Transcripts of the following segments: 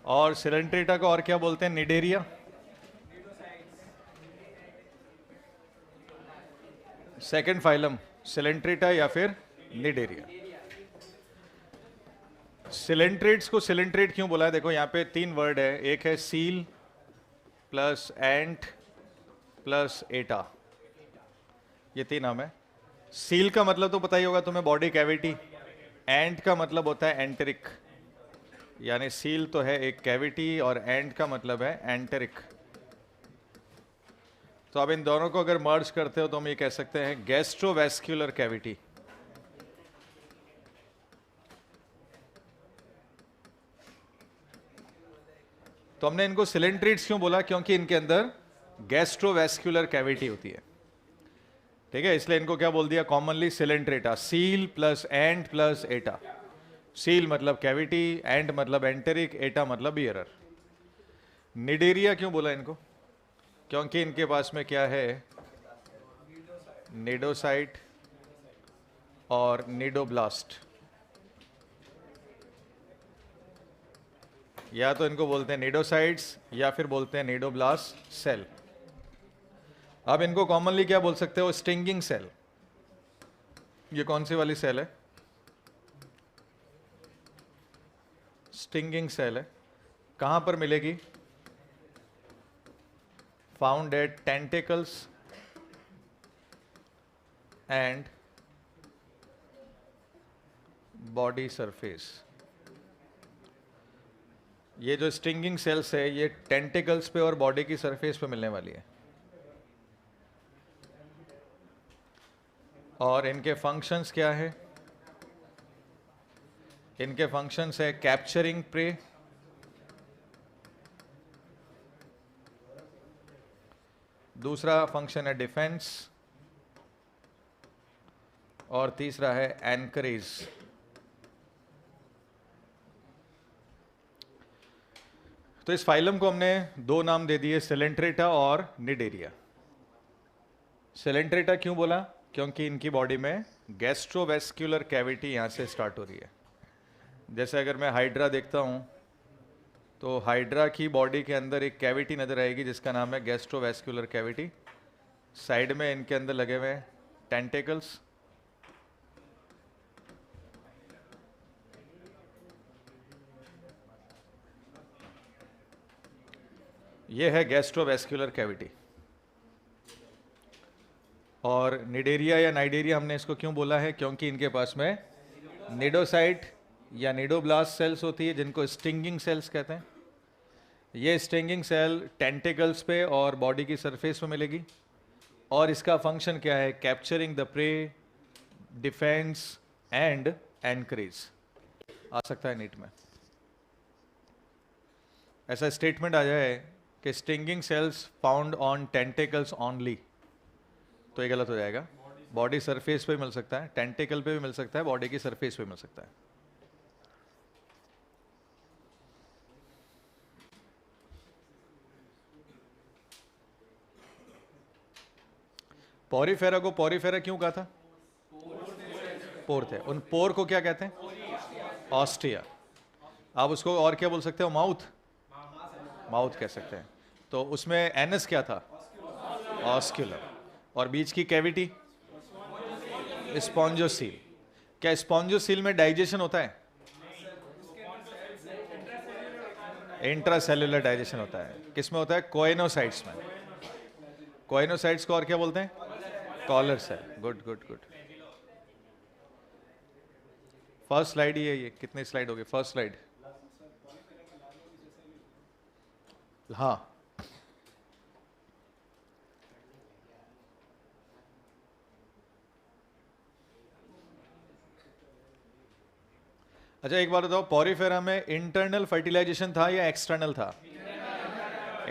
और सिलेंट्रेटा को और क्या बोलते हैं? निडेरिया। सेकंड फाइलम सिलेंट्रेटा या फिर निडेरिया। सिलेंट्रेट्स को सिलेंट्रेट क्यों बोला है? देखो यहाँ पे तीन वर्ड है, एक है सील प्लस एंट प्लस एटा, ये तीन नाम है। सील का मतलब तो पता ही होगा तुम्हें, बॉडी कैविटी। एंट का मतलब होता है एंटेरिक, यानी सील तो है एक कैविटी और एंट का मतलब है एंटेरिक। तो अब इन दोनों को अगर मर्ज करते हो तो हम ये कह सकते हैं गैस्ट्रोवैस्कुलर कैविटी। तो हमने इनको सिलेंट्रेट्स क्यों बोला? क्योंकि इनके अंदर गैस्ट्रोवैस्कुलर कैविटी होती है, ठीक है, इसलिए इनको क्या बोल दिया कॉमनली? सिलेंट्रेटा। सील प्लस एंट प्लस एटा। सील मतलब कैविटी, एंट मतलब एंटेरिक, एटा मतलब बियरर। निडेरिया क्यों बोला इनको? क्योंकि इनके पास में क्या है? निडोसाइट और निडोब्लास्ट। या तो इनको बोलते हैं निडोसाइट्स या फिर बोलते हैं निडोब्लास्ट सेल। अब इनको कॉमनली क्या बोल सकते हो? Stinging cell. ये कौन सी वाली सेल है? स्टिंगिंग सेल है। कहां पर मिलेगी? Found at tentacles and body surface. ये जो स्टिंगिंग सेल्स है ये टेंटिकल्स पे और बॉडी की सरफेस पे मिलने वाली है। और इनके फंक्शंस क्या है? इनके फंक्शंस है कैप्चरिंग प्रे, दूसरा फंक्शन है डिफेंस, और तीसरा है एनकरेज। तो इस फाइलम को हमने दो नाम दे दिए, सिलेंट्रेटा और निडेरिया। सिलेंट्रेटा क्यों बोला? क्योंकि इनकी बॉडी में गैस्ट्रोवेस्कुलर कैविटी यहां से स्टार्ट हो रही है। जैसे अगर मैं हाइड्रा देखता हूं तो हाइड्रा की बॉडी के अंदर एक कैविटी नजर आएगी जिसका नाम है गैस्ट्रोवेस्कुलर कैविटी। साइड में इनके अंदर लगे हुए हैं टेंटिकल्स, ये है गैस्ट्रोवेस्कुलर कैविटी। और निडेरिया या नाइडेरिया हमने इसको क्यों बोला है? क्योंकि इनके पास में निडोसाइट या निडोब्लास्ट सेल्स होती है जिनको स्टिंगिंग सेल्स कहते हैं। ये स्टिंगिंग सेल टेंटिकल्स पे और बॉडी की सरफेस पे मिलेगी, और इसका फंक्शन क्या है? Capturing the prey, defence and anchorage. आ सकता है नीट में ऐसा स्टेटमेंट आ जाए कि stinging cells found on tentacles only, तो ये गलत हो जाएगा। बॉडी सरफेस पे मिल सकता है, टेंटिकल पे भी मिल सकता है, बॉडी की सरफेस पे मिल सकता है। पॉरीफेरा को पॉरीफेरा क्यों कहा था? पोर थे। उन पोर को क्या कहते हैं? ऑस्टिया। आप उसको और क्या बोल सकते हो? माउथ, माउथ कह सकते हैं। तो उसमें एनस क्या था? ऑस्क्यूलर। और बीच की कैविटी स्पॉन्जोसील। क्या स्पॉन्जोसील में डाइजेशन होता है? इंट्रासेल्युलर डाइजेशन होता है। किसमें होता है? कोएनोसाइट्स में। कोएनोसाइट्स को और क्या बोलते हैं? Collar cell. Good good good. First slide ही है ये। कितने स्लाइड हो गए? फर्स्ट स्लाइड, हाँ। अच्छा एक बात बताओ, पॉरीफेरा में इंटरनल फर्टिलाइजेशन था या एक्सटर्नल था?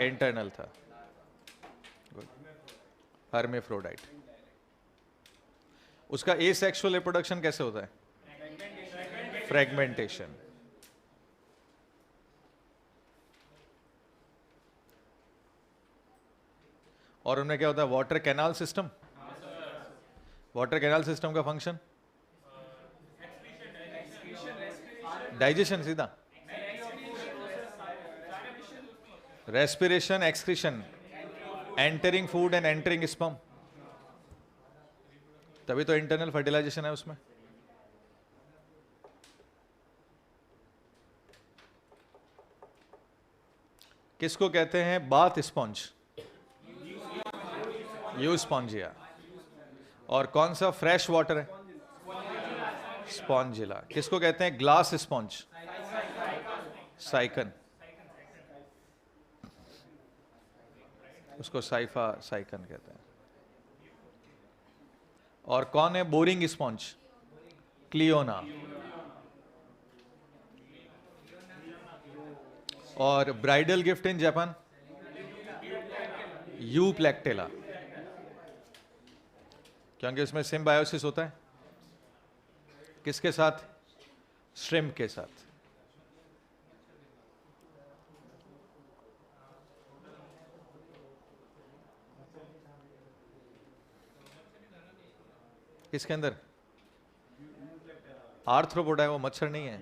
इंटरनल था। गुड। हर्मेफ्रोडाइट। उसका एसेक्सुअल रिप्रोडक्शन कैसे होता है? फ्रेगमेंटेशन। और उनमें क्या होता है? Water canal system. Water canal system का फंक्शन डाइजेशन सीधा। Respiration, excretion, entering food and entering sperm, तभी तो इंटरनल फर्टिलाइजेशन है उसमें। किसको कहते हैं बाथ स्पॉन्ज? You Spongia. और कौन सा फ्रेश वाटर है? स्पॉन्जिला। किसको कहते हैं ग्लास स्पॉन्ज? साइकन। उसको साइफा साइकन कहते हैं। और कौन है बोरिंग स्पॉन्ज? क्लियोना। और bridal gift in Japan? Euplectella, क्योंकि उसमें सिम्बायोसिस होता है। किसके साथ? श्रिम्प के साथ। किसके अंदर? आर्थ्रोपोडा है, वो मच्छर नहीं है।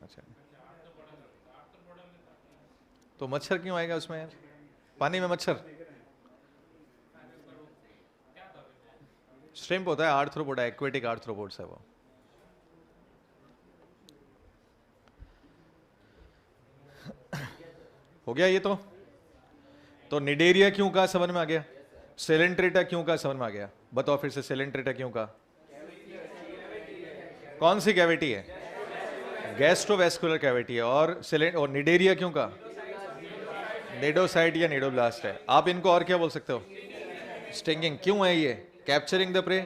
अच्छा, तो मच्छर क्यों आएगा उसमें यार? पानी में मच्छर? श्रिम्प होता है, आर्थ्रोपोडा, एक्वेटिक आर्थ्रोपोड्स है वो। हो गया ये तो निडेरिया क्यों का समझ में आ गया? सेलेंट्रेटा क्यों का समझ में आ गया? बताओ फिर से, सेलेंट्रेटा क्यों का? कौन सी कैविटी है? गैस्ट्रोवेस्कुलर कैविटी है। और निडेरिया क्यों का? निडोसाइट या निडोब्लास्ट है। आप इनको और क्या बोल सकते हो? स्टिंगिंग। क्यों है ये? कैप्चरिंग द प्रे,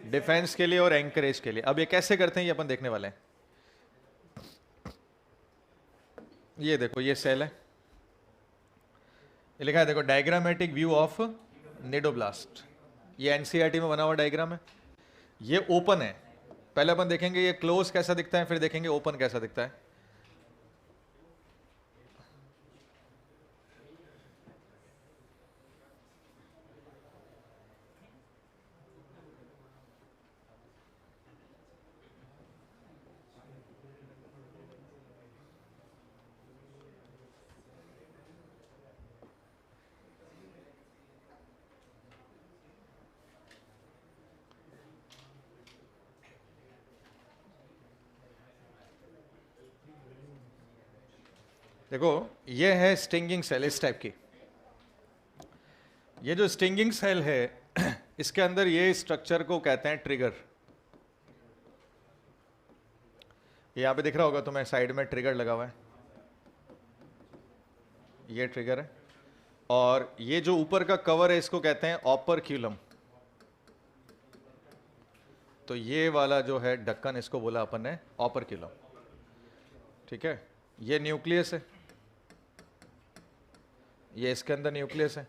डिफेंस के लिए और एंकरेज के लिए। अब ये कैसे करते हैं ये अपन देखने वाले हैं। ये देखो, ये सेल है, ये लिखा है देखो, डायग्रामेटिक व्यू ऑफ निडोब्लास्ट। ये एनसीईआरटी में बना हुआ डायग्राम है। ये ओपन है, पहले अपन देखेंगे ये क्लोज कैसा दिखता है, फिर देखेंगे ओपन कैसा दिखता है। देखो, ये है स्टिंगिंग सेल इस टाइप की। ये जो स्टिंगिंग सेल है इसके अंदर ये स्ट्रक्चर को कहते हैं ट्रिगर। यहाँ पे दिख रहा होगा तुम्हें, साइड में ट्रिगर लगा हुआ है, ये ट्रिगर है। और ये जो ऊपर का कवर है इसको कहते हैं ऑपरक्यूलम। तो ये वाला जो है ढक्कन, इसको बोला अपन ने ऑपरक्यूलम, ठीक है। ये न्यूक्लियस है, ये इसके अंदर न्यूक्लियस है।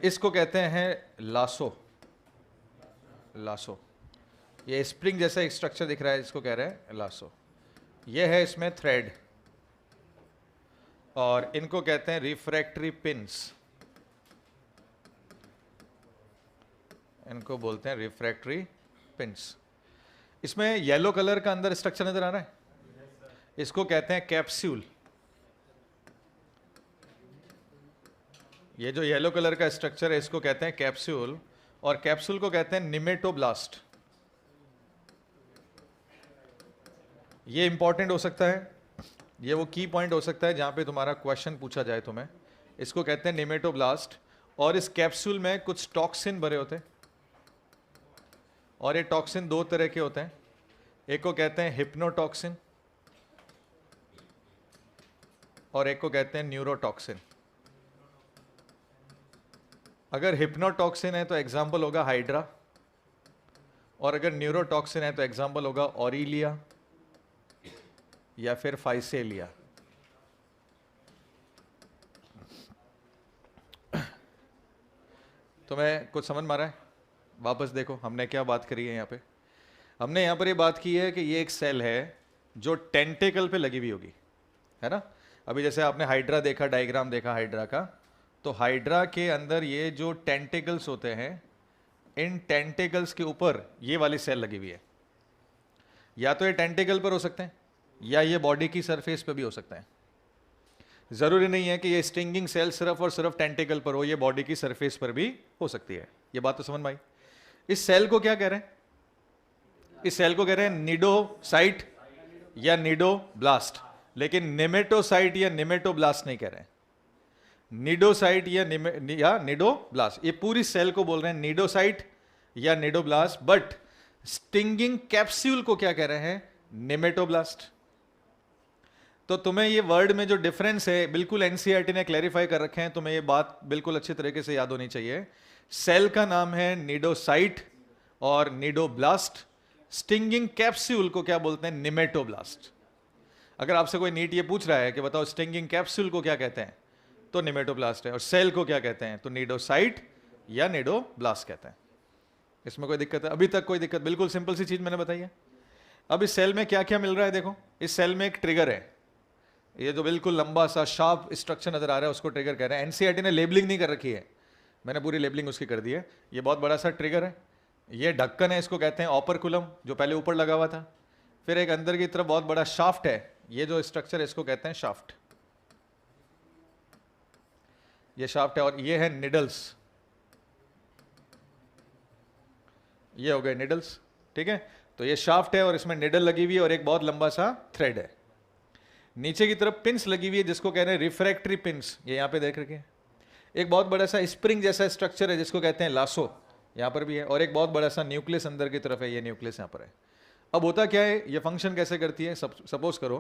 इसको कहते हैं लासो। लासो, ये स्प्रिंग जैसा एक स्ट्रक्चर दिख रहा है, इसको कह रहे हैं लासो। ये है इसमें थ्रेड, और इनको कहते हैं रिफ्रैक्टरी पिंस। इनको बोलते हैं रिफ्रैक्टरी पिंस। इसमें येलो कलर का अंदर स्ट्रक्चर नजर आ रहा है, इसको कहते हैं कैप्सूल। ये जो येलो कलर का स्ट्रक्चर है इसको कहते हैं कैप्सूल, और कैप्सूल को कहते हैं निमेटोब्लास्ट। ये इंपॉर्टेंट हो सकता है, ये वो की पॉइंट हो सकता है जहां पे तुम्हारा क्वेश्चन पूछा जाए तुम्हें। इसको कहते हैं निमेटोब्लास्ट, और इस कैप्सूल में कुछ टॉक्सिन भरे होते हैं, और ये टॉक्सिन दो तरह के होते हैं। एक को कहते हैं हिप्नोटॉक्सिन, और एक को कहते हैं न्यूरोटॉक्सिन। अगर हिप्नोटॉक्सिन है तो एग्जाम्पल होगा हाइड्रा, और अगर न्यूरोटॉक्सिन है तो एग्जाम्पल होगा ऑरिलिया या फिर फाइसेलिया। तुम्हें कुछ समझ में आ रहा है? वापस देखो हमने क्या बात करी है यहाँ पे। हमने यहाँ पर ये बात की है कि ये एक सेल है जो टेंटेकल पे लगी हुई होगी, है ना। अभी जैसे आपने हाइड्रा देखा, डायग्राम देखा हाइड्रा का, तो हाइड्रा के अंदर ये जो टेंटेकल्स होते हैं, इन टेंटेकल्स के ऊपर ये वाली सेल लगी हुई है। या तो ये टेंटेकल पर हो सकते हैं, या ये बॉडी की सरफेस पे भी हो सकते हैं। जरूरी नहीं है कि ये स्टिंगिंग सेल सिर्फ और सिर्फ टेंटिकल पर हो, ये बॉडी की सरफेस पर भी हो सकती है। ये बात तो समझ में आई। इस सेल को क्या कह रहे हैं? इस सेल को कह रहे हैं निडोसाइट या निडोब्लास्ट, लेकिन निमेटोसाइट या निमेटोब्लास्ट नहीं कह रहे हैं। निडोसाइट या निडोब्लास्ट, ये पूरी सेल को बोल रहे हैं निडोसाइट या निडोब्लास्ट, बट स्टिंगिंग कैप्सूल को क्या कह रहे हैं? निमेटोब्लास्ट। तो तुम्हें ये वर्ड में जो डिफरेंस है बिल्कुल एनसीईआरटी ने क्लैरिफाई कर रखे हैं, तुम्हें ये बात बिल्कुल अच्छी तरीके से याद होनी चाहिए। सेल का नाम है निडोसाइट और निडोब्लास्ट, स्टिंगिंग कैप्सूल को क्या बोलते हैं? निमेटोब्लास्ट। अगर आपसे कोई नीट ये पूछ रहा है कि बताओ स्टिंगिंग कैप्सूल को क्या कहते हैं, तो निमेटोब्लास्ट है, और सेल को क्या कहते हैं? तो निडोसाइट या निडोब्लास्ट कहते हैं। इसमें कोई दिक्कत है? अभी तक कोई दिक्कत? बिल्कुल सिंपल सी चीज मैंने बताई है। अब इस सेल में क्या क्या मिल रहा है देखो। इस सेल में एक ट्रिगर है, ये जो बिल्कुल लंबा सा शार्प स्ट्रक्चर नजर आ रहा है उसको ट्रिगर कह रहे हैं। एनसीईआरटी ने लेबलिंग नहीं कर रखी है, मैंने पूरी लेबलिंग उसकी कर दी है। ये बहुत बड़ा सा ट्रिगर है, ये ढक्कन है, इसको कहते हैं ऑपरकुलम, जो पहले ऊपर लगा हुआ था। फिर एक अंदर की तरफ बहुत बड़ा शाफ्ट है, ये जो स्ट्रक्चर है इसको कहते हैं शाफ्ट, ये शाफ्ट है। और ये है निडल्स, ये हो गए निडल्स, ठीक है। तो ये शाफ्ट है और इसमें निडल लगी हुई है और एक बहुत लंबा सा थ्रेड है। नीचे की तरफ पिंस लगी हुई है जिसको कह रहे हैं रिफ्रैक्टरी पिंस, ये यहां पे देख रखे हैं। एक बहुत बड़ा सा स्प्रिंग जैसा स्ट्रक्चर है जिसको कहते हैं लासो, यहां पर भी है। और एक बहुत बड़ा सा न्यूक्लियस अंदर की तरफ है, ये न्यूक्लियस यहां पर है। अब होता क्या है, ये फंक्शन कैसे करती है? सपोज करो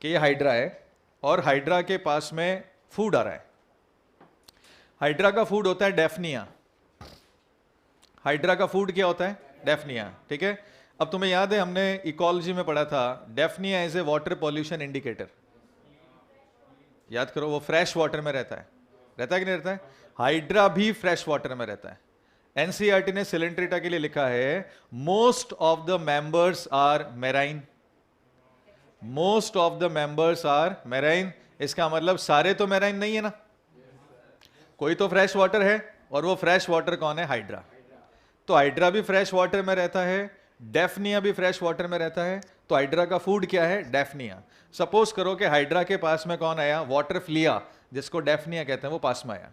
कि ये हाइड्रा है और हाइड्रा के पास में फूड आ रहा है। हाइड्रा का फूड होता है डेफनिया। हाइड्रा का फूड क्या होता है? डेफनिया, ठीक है। अब तुम्हें याद है हमने इकोलॉजी में पढ़ा था Daphnia as a water pollution indicator, याद करो। वो फ्रेश वाटर में रहता है कि नहीं रहता है? हाइड्रा भी फ्रेश वाटर में रहता है। एनसीईआरटी ने सिलेंट्रेटा के लिए लिखा है most of the members are marine, most of the members are marine. इसका मतलब सारे तो मैराइन नहीं है ना, कोई तो फ्रेश वाटर है, और वो फ्रेश वाटर कौन है? हाइड्रा। तो हाइड्रा भी फ्रेश वाटर में रहता है, डेफनिया भी फ्रेश वाटर में रहता है। तो हाइड्रा का फूड क्या है? डेफनिया। सपोज करो कि हाइड्रा के पास में कौन आया? वाटर फ्लिया, जिसको डेफनिया कहते हैं, वो पास में आया।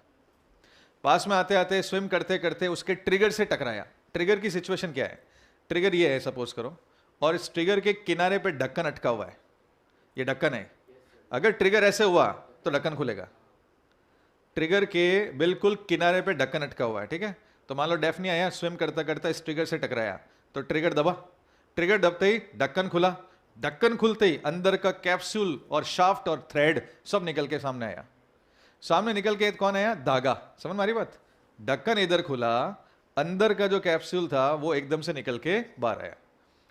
पास में आते आते स्विम करते करते उसके ट्रिगर से टकराया। ट्रिगर की सिचुएशन क्या है? ट्रिगर ये है सपोज करो, और इस ट्रिगर के किनारे पे ढक्कन अटका हुआ है, ये ढक्कन है। अगर ट्रिगर ऐसे हुआ तो ढक्कन खुलेगा। ट्रिगर के बिल्कुल किनारे पे ढक्कन अटका हुआ है, ठीक है। तो मान लो डेफनिया आया, स्विम करता करता इस ट्रिगर से टकराया, तो ट्रिगर दबा, ट्रिगर दबते ही ढक्कन खुला। ढक्कन खुलते ही अंदर का कैप्सूल और शाफ्ट और थ्रेड सब निकल के सामने आया। सामने निकल के कौन आया? धागा। समझ मारी बात? ढक्कन इधर खुला, अंदर का जो कैप्सूल था वो एकदम से निकल के बाहर आया,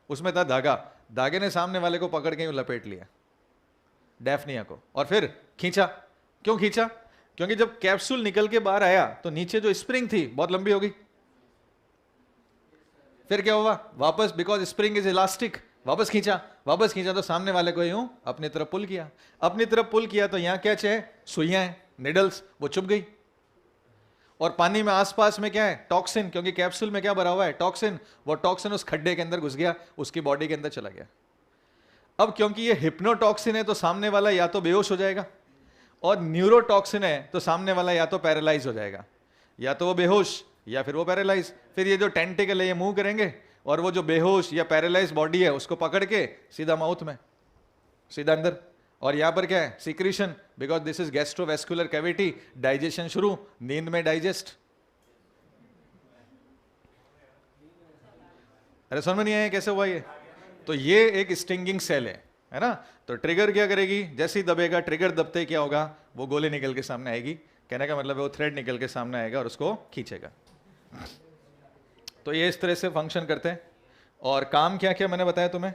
उसमें था धागा। धागे ने सामने वाले को पकड़ के यूं लपेट लिया, डेफनिया को, और फिर खींचा। क्यों खींचा? क्योंकि जब कैप्सूल निकल के बाहर आया तो नीचे जो स्प्रिंग थी बहुत लंबी हो गई। फिर क्या हुआ? वापस, बिकॉज स्प्रिंग इज इलास्टिक, वापस खींचा तो सामने वाले को यूं अपनी तरफ पुल किया। अपनी तरफ पुल किया तो यहां क्या है? सुइयां हैं, निडल्स, वो चुभ गई। और पानी में आसपास में क्या है? टॉक्सिन, क्योंकि कैप्सूल में क्या भरा हुआ है? टॉक्सिन। वो टॉक्सिन उस खड्डे के अंदर घुस गया, उसकी बॉडी के अंदर चला गया। अब क्योंकि ये हिप्नोटॉक्सिन है तो सामने वाला या तो बेहोश हो जाएगा, और न्यूरोटॉक्सिन है तो सामने वाला या तो पैरालाइज हो जाएगा, या तो वो बेहोश या फिर वो पैरालाइज। फिर ये जो टेंटिकल है ये मूव करेंगे और वो जो बेहोश या पैरालाइज बॉडी है उसको पकड़ के सीधा माउथ में, सीधा अंदर। और यहां पर क्या है? Secretion, because this is gastrovascular cavity, digestion शुरू, नींद में डाइजेस्ट। अरे समझ में नहीं आया कैसे हुआ ये? तो ये एक स्टिंगिंग सेल है ना। तो ट्रिगर क्या करेगी? जैसे ही दबेगा, ट्रिगर दबते ही क्या होगा? वो गोली निकल के सामने आएगी। कहने का मतलब है वो थ्रेड निकल के सामने आएगा और उसको खींचेगा। तो ये इस तरह से फंक्शन करते हैं। और काम क्या क्या मैंने बताया तुम्हें।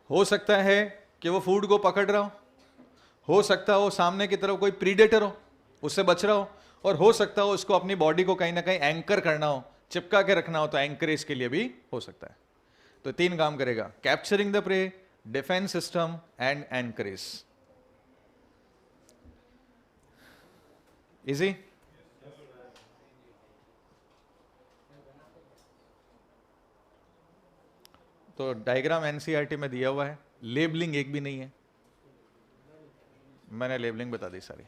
हो सकता है कि वो फूड को पकड़ रहा हो सकता हो सामने की तरफ कोई प्रीडेटर हो, उससे बच रहा हो और सकता हो उसको अपनी बॉडी को कहीं ना कहीं एंकर करना हो, चिपका के रखना हो, तो एंकरेज के लिए भी हो सकता है। तो 3 काम करेगा: capturing the prey, defence system and anchorage. Easy? तो डायग्राम एनसीईआरटी में दिया हुआ है, लेबलिंग एक भी नहीं है। मैंने लेबलिंग बता दी सारी।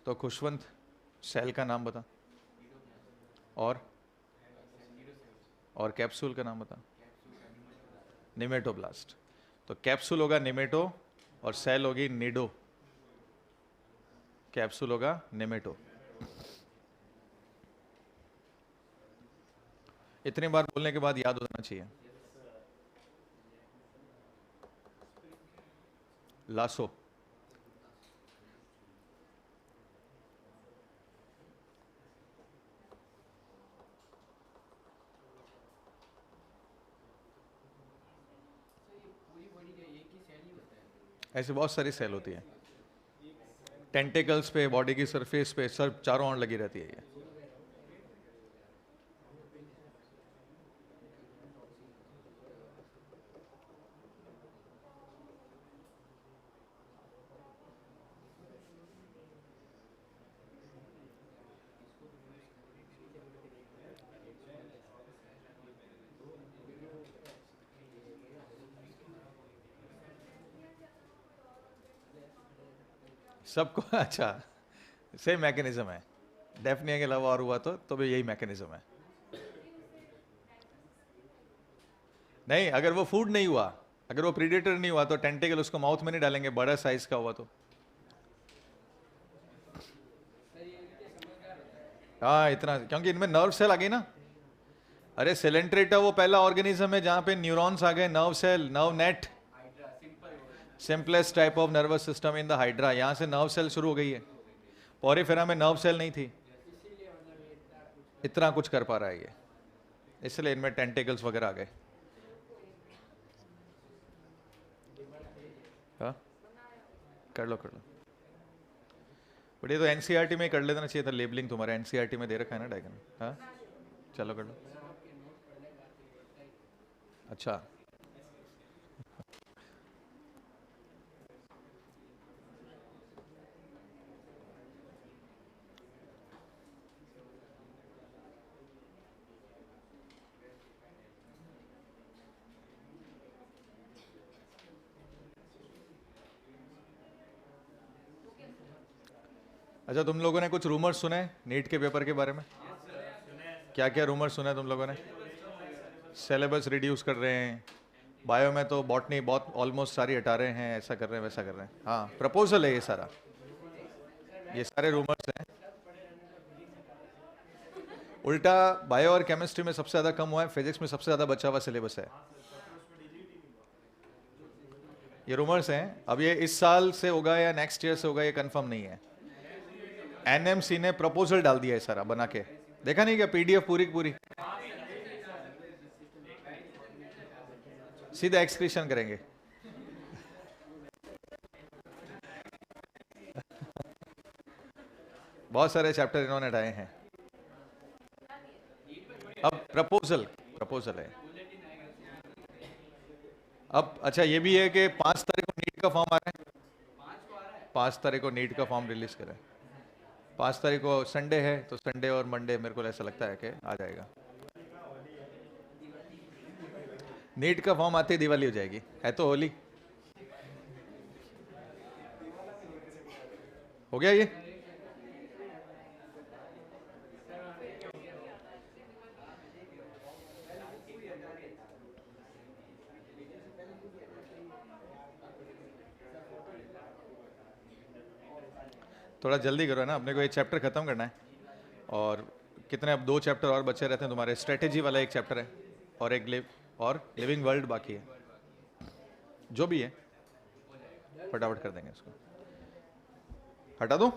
तो खुशवंत, सेल का नाम बता। और कैप्सूल का नाम बता। निमेटोब्लास्ट। तो कैप्सूल होगा निमेटो और सेल होगी निडो। कैप्सूल होगा निमेटो। इतनी बार बोलने के बाद याद हो जाना चाहिए। लासो। ऐसे बहुत सारी सेल होती है, टेंटिकल्स पे, बॉडी की सरफेस पे, सब चारों ओर लगी रहती है ये। सबको अच्छा, सेम मैकेनिज्म है। डेफनिया के अलावा और हुआ तो भी यही मैकेनिज्म है। नहीं, अगर वो फूड नहीं हुआ, अगर वो प्रीडेटर नहीं हुआ तो टेंटिकल उसको माउथ में नहीं डालेंगे, बड़ा साइज का हुआ तो। हाँ इतना, क्योंकि इनमें नर्व सेल आ गई ना। अरे सेलेंट्रेटा वो पहला ऑर्गेनिज्म है जहां पे न्यूरॉन्स आ गए, nerve cell, nerve net, simplest type of nervous system in the hydra, यहां से नर्व सेल शुरू हो गई है। पॉरीफेरा में नर्व सेल नहीं थी, इतना कुछ कर पा रहा है ये, इसलिए इनमें टेंटिकल्स वगैरह आ गए। हाँ कर लो बट ये तो एनसीईआरटी में ही कर लेना चाहिए था, लेबलिंग तुम्हारा एनसीईआरटी में दे रखा है ना डायग्राम। हाँ चलो कर लो। अच्छा अच्छा, तुम लोगों ने कुछ रूमर्स सुने नीट के पेपर के बारे में? क्या क्या रूमर्स सुने तुम लोगों ने? सिलेबस रिड्यूस कर रहे हैं, बायो में तो बॉटनी बहुत ऑलमोस्ट सारी हटा रहे हैं, ऐसा कर रहे हैं वैसा कर रहे हैं। हाँ प्रपोजल है ये सारा, ये सारे रूमर्स हैं। उल्टा बायो और केमिस्ट्री में सबसे ज़्यादा कम हुआ है, फिजिक्स में सबसे ज़्यादा बचा हुआ सिलेबस है। ये रूमर्स हैं, अब ये इस साल से होगा या नेक्स्ट ईयर से होगा ये कंफर्म नहीं है। एनएमसी ने प्रपोजल डाल दिया है सारा बना के, देखा नहीं क्या पीडीएफ पूरी की पूरी, सीधा एक्सक्रीशन करेंगे। बहुत सारे चैप्टर इन्होंने हटाए हैं। अब प्रपोजल है। अब अच्छा ये भी है कि 5 तारीख को नीट का फॉर्म आ रहा है, 5 तारीख को नीट का फॉर्म रिलीज करें। 5 तारीख को संडे है, तो संडे और मंडे मेरे को ऐसा लगता है कि आ जाएगा। नीट का फॉर्म आते ही दिवाली हो जाएगी, है तो होली। हो गया ये। थोड़ा जल्दी करो ना, अपने को ये चैप्टर खत्म करना है। और कितने अब 2 चैप्टर और बचे रहते हैं तुम्हारे, स्ट्रेटेजी वाला एक चैप्टर है और एक लिविंग वर्ल्ड बाकी है। जो भी है फटाफट कर देंगे इसको, हटा दो।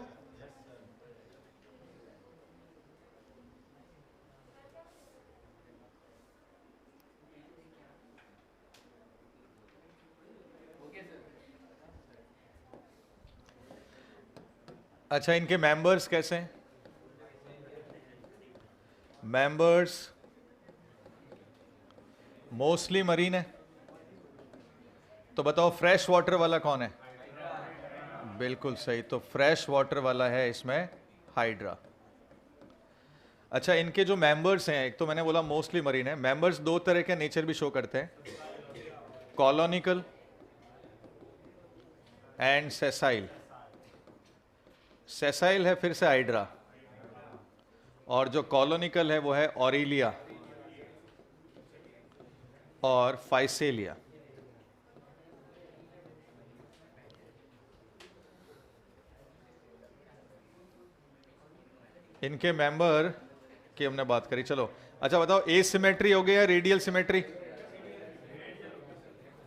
अच्छा इनके मेंबर्स कैसे हैं? मेंबर्स मोस्टली मरीन है। तो बताओ फ्रेश वाटर वाला कौन है? बिल्कुल सही, तो फ्रेश वाटर वाला है इसमें हाइड्रा। अच्छा, इनके जो मेंबर्स हैं, एक तो मैंने बोला मोस्टली मरीन है, मेंबर्स दो तरह के नेचर भी शो करते हैं, कॉलोनिकल एंड सेसाइल। सेसाइल है फिर से हाइड्रा, और जो कॉलोनिकल है वो है ऑरिलिया और फाइसेलिया। इनके मेंबर की हमने बात करी। चलो अच्छा बताओ, एसिमेट्री हो गई या रेडियल सिमेट्री?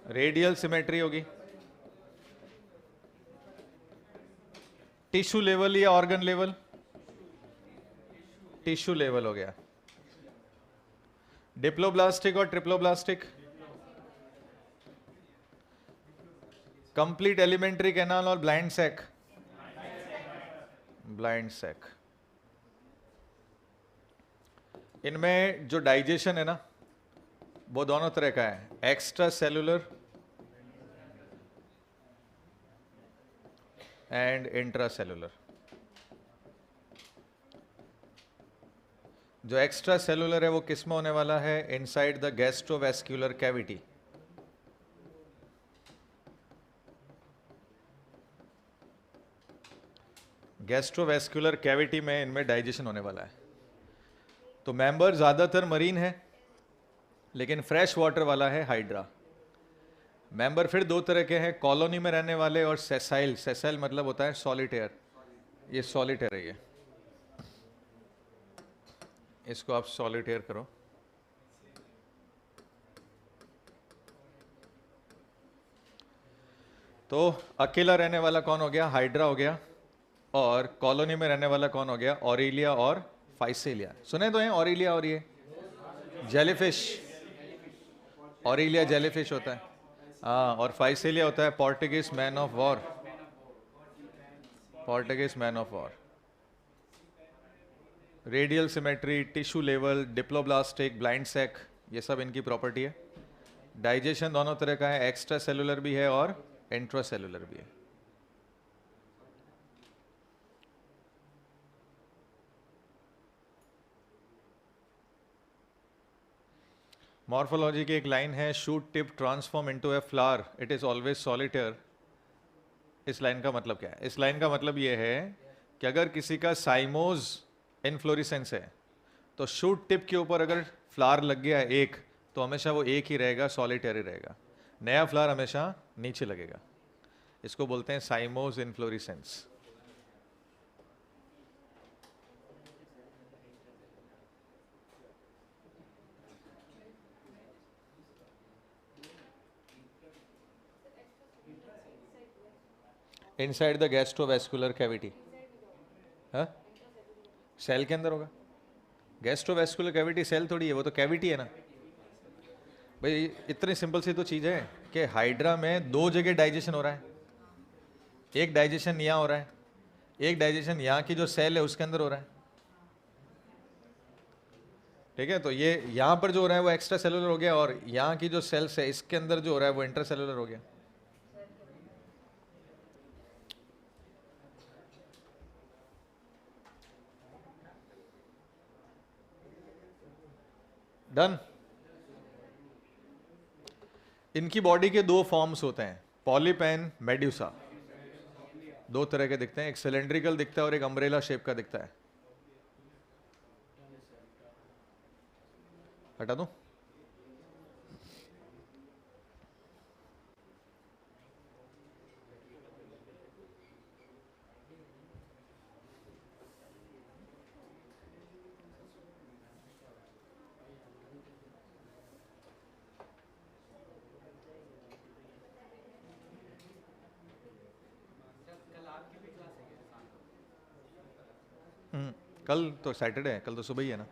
रेडियल सिमेट्री होगी। टिश्यू लेवल या ऑर्गन लेवल? टिश्यू लेवल हो गया। डिप्लोब्लास्टिक और ट्रिप्लोब्लास्टिक? कंप्लीट एलिमेंट्री कैनाल और ब्लाइंड सैक? Blind sac. इनमें जो डाइजेशन है ना, वो दोनों तरह का है, extra cellular and intra cellular. जो एक्स्ट्रा सेलुलर है वो किस में होने वाला है? Inside the gastrovascular cavity. Gastrovascular cavity में इनमें डाइजेशन होने वाला है। तो मेंबर ज़्यादातर मरीन है, लेकिन फ्रेश वाटर वाला है हाइड्रा। मेंबर फिर दो तरह के हैं, कॉलोनी में रहने वाले और सेसाइल। सेसाइल मतलब होता है सॉलिटेयर। ये सॉलिटेयर है, ये इसको आप सॉलिटेयर करो। तो अकेला रहने वाला कौन हो गया? हाइड्रा हो गया। और कॉलोनी में रहने वाला कौन हो गया? ऑरिलिया और फाइसेलिया। सुने तो हैं ऑरिलिया, और ये जेलीफिश, ऑरिलिया जेलीफिश होता है, हाँ, और फाइसेलिया होता है Portuguese man of war. Portuguese man of war. Radial symmetry, tissue level, diploblastic, blind sac, ये सब इनकी प्रॉपर्टी है। डाइजेशन दोनों तरह का है, एक्स्ट्रा सेलुलर भी है और इंट्रा सेलुलर भी है। मॉर्फोलॉजी की एक लाइन है, shoot tip transform into a flower, it is always solitaire. इस लाइन का मतलब क्या है? इस लाइन का मतलब ये है कि अगर किसी का साइमोज इनफ्लोरेसेंस है, तो शूट टिप के ऊपर अगर फ्लावर लग गया है एक, तो हमेशा वो एक ही रहेगा, सॉलिटेयर ही रहेगा। नया फ्लावर हमेशा नीचे लगेगा। इसको बोलते हैं cymose inflorescence. Inside the gastrovascular cavity. हाँ, सेल के अंदर होगा। गैस्ट्रोवैस्कुलर कैविटी सेल थोड़ी है, वो तो कैविटी है ना भाई। इतनी सिंपल सी तो चीज़ है कि हाइड्रा में दो जगह डाइजेशन हो रहा है। एक डाइजेशन यहाँ हो रहा है, एक डाइजेशन यहाँ की जो सेल है उसके अंदर हो रहा है। ठीक है, तो ये यहाँ पर जो हो रहा है वो एक्स्ट्रा सेलुलर हो गया, और यहाँ की जो सेल्स है इसके अंदर जो हो रहा है वो इंट्रा सेलुलर हो गया। डन। इनकी बॉडी के दो फॉर्म्स होते हैं, पॉलिप एंड मेड्यूसा। दो तरह के दिखते हैं, एक सिलेंड्रिकल दिखता है और एक अम्ब्रेला शेप का दिखता है। हटा दूं? कल तो सैटरडे है, कल तो सुबह ही है ना।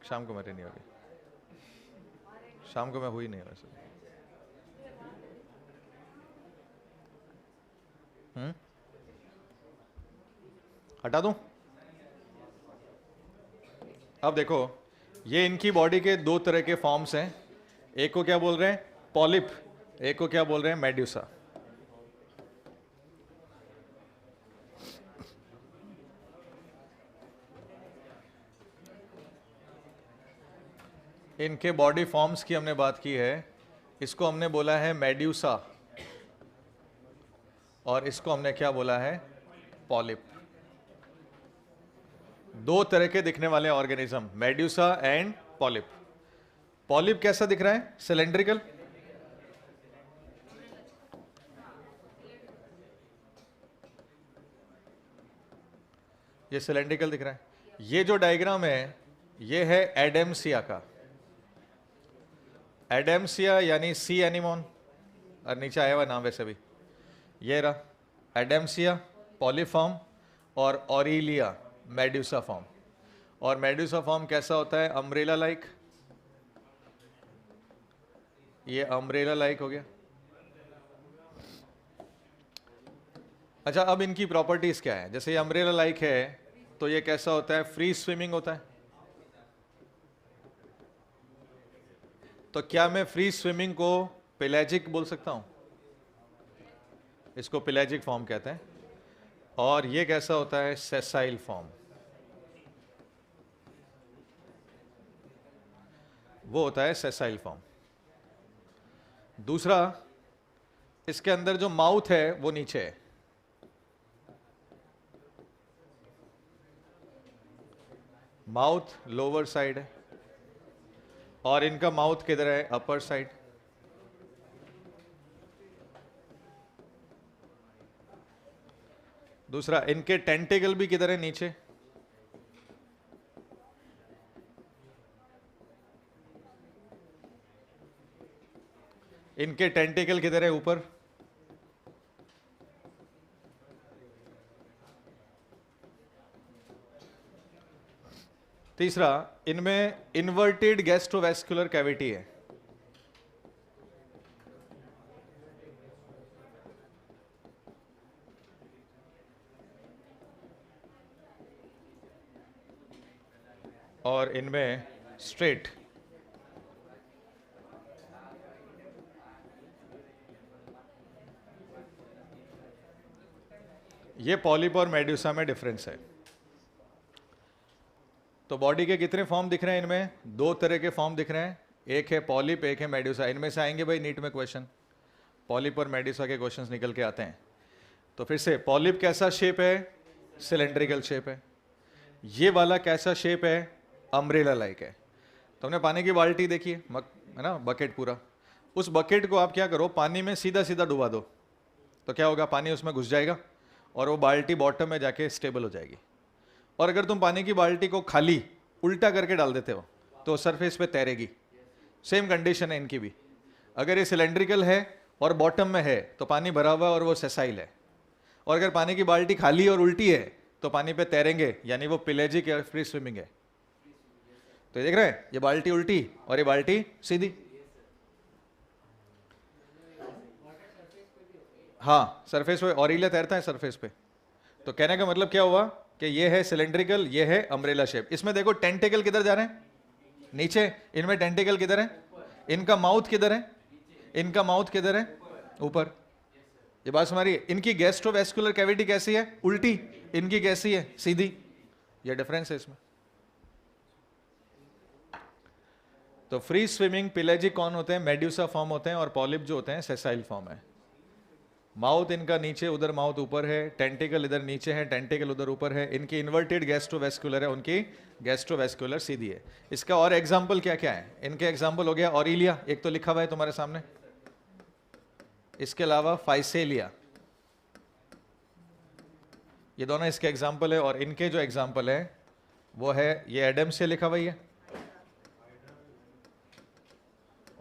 शाम को मेरे नहीं होगी, शाम को मैं हुई नहीं वैसे। हटा दूं? अब देखो, ये इनकी बॉडी के दो तरह के फॉर्म्स हैं। एक को क्या बोल रहे हैं? पॉलिप। एक को क्या बोल रहे हैं? मेड्यूसा। इनके बॉडी फॉर्म्स की हमने बात की है। इसको हमने बोला है मेड्यूसा और इसको हमने क्या बोला है, पॉलिप। दो तरह के दिखने वाले organism, medusa and polyp. Polyp कैसा दिख रहा है, सिलेंड्रिकल। ये सिलेंड्रिकल दिख रहा है। ये जो डायग्राम है ये है एडेम्सिया का। एडेम्सिया यानी सी एनिमोन, और नीचे आया हुआ नाम वैसे भी। ये रहा एडेम्सिया पॉलीफॉर्म और ऑरिलिया मेड्यूसा फॉर्म। और मेड्यूसा फॉर्म कैसा होता है, अम्ब्रेला लाइक। ये अम्ब्रेला लाइक हो गया। अच्छा, अब इनकी प्रॉपर्टीज क्या है। जैसे ये अम्ब्रेला लाइक है तो ये कैसा होता है, फ्री स्विमिंग होता है। तो क्या मैं फ्री स्विमिंग को पेलेजिक बोल सकता हूं, इसको पेलेजिक फॉर्म कहते हैं। और ये कैसा होता है, सेसाइल फॉर्म। वो होता है सेसाइल फॉर्म। दूसरा, इसके अंदर जो माउथ है वो नीचे है। माउथ लोअर साइड है और इनका माउथ किधर है, अपर साइड। दूसरा, इनके टेंटिकल भी किधर है, नीचे। इनके टेंटिकल किधर है, ऊपर। तीसरा, इनमें इन्वर्टेड गैस्ट्रोवैस्कुलर कैविटी है। और इनमें स्ट्रेट। ये पॉलिप और मेड्यूसा में डिफरेंस है। तो बॉडी के कितने फॉर्म दिख रहे हैं इनमें, दो तरह के फॉर्म दिख रहे हैं। एक है पॉलिप, एक है मेड्यूसा। इनमें से आएंगे भाई नीट में क्वेश्चन, पॉलिप और मेड्यूसा के क्वेश्चंस निकल के आते हैं। तो फिर से, पॉलिप कैसा शेप है, सिलेंड्रिकल शेप है। ये वाला कैसा शेप है, अम्ब्रेला लाइक है। तो हमने पानी की बाल्टी देखी है ना, बकेट पूरा। उस बकेट को आप क्या करो, पानी में सीधा सीधा डुबा दो, तो क्या होगा, पानी उसमें घुस जाएगा और वो बाल्टी बॉटम में जाके स्टेबल हो जाएगी। और अगर तुम पानी की बाल्टी को खाली उल्टा करके डाल देते हो तो सरफेस पे तैरेगी। सेम कंडीशन है इनकी भी। अगर ये सिलेंड्रिकल है और बॉटम में है तो पानी भरा हुआ है और वो सेसाइल है। और अगर पानी की बाल्टी खाली और उल्टी है तो पानी पे तैरेंगे, यानी वो पेलेजिक या फ्री स्विमिंग है। तो देख रहे हैं, ये बाल्टी उल्टी और ये बाल्टी सीधी। हाँ, सरफेस पे ऑरिलिया तैरता है सरफेस पे। तो कहने का मतलब क्या हुआ कि ये है सिलेंड्रिकल, ये है अम्ब्रेला शेप। इसमें देखो टेंटिकल किधर जा रहे हैं, नीचे। इनमें टेंटिकल किधर है, इनका माउथ किधर है, इनका माउथ किधर है, ऊपर। ये बात हमारी। इनकी गैस्ट्रोवैस्कुलर कैविटी कैसी है, उल्टी। इनकी कैसी है, सीधी। ये डिफरेंस है इसमें। तो फ्री स्विमिंग पेलेजिक कौन होते हैं, मेड्यूसा फॉर्म होते हैं, और पॉलिप जो होते हैं सेसाइल फॉर्म है। माउथ इनका नीचे, उधर माउथ ऊपर है। टेंटिकल इधर नीचे है, टेंटिकल उधर ऊपर है। इनकी इन्वर्टेड गैस्ट्रोवैस्कुलर है, उनकी गैस्ट्रोवैस्कुलर सीधी है। इसका और एग्जाम्पल क्या क्या है, इनके एग्जाम्पल हो गया ऑरिलिया, एक तो लिखा हुआ है तुम्हारे सामने। इसके अलावा फाइसेलिया, ये दोनों इसके एग्जाम्पल है। और इनके जो एग्जाम्पल है वो है, ये एडम से लिखा हुआ है।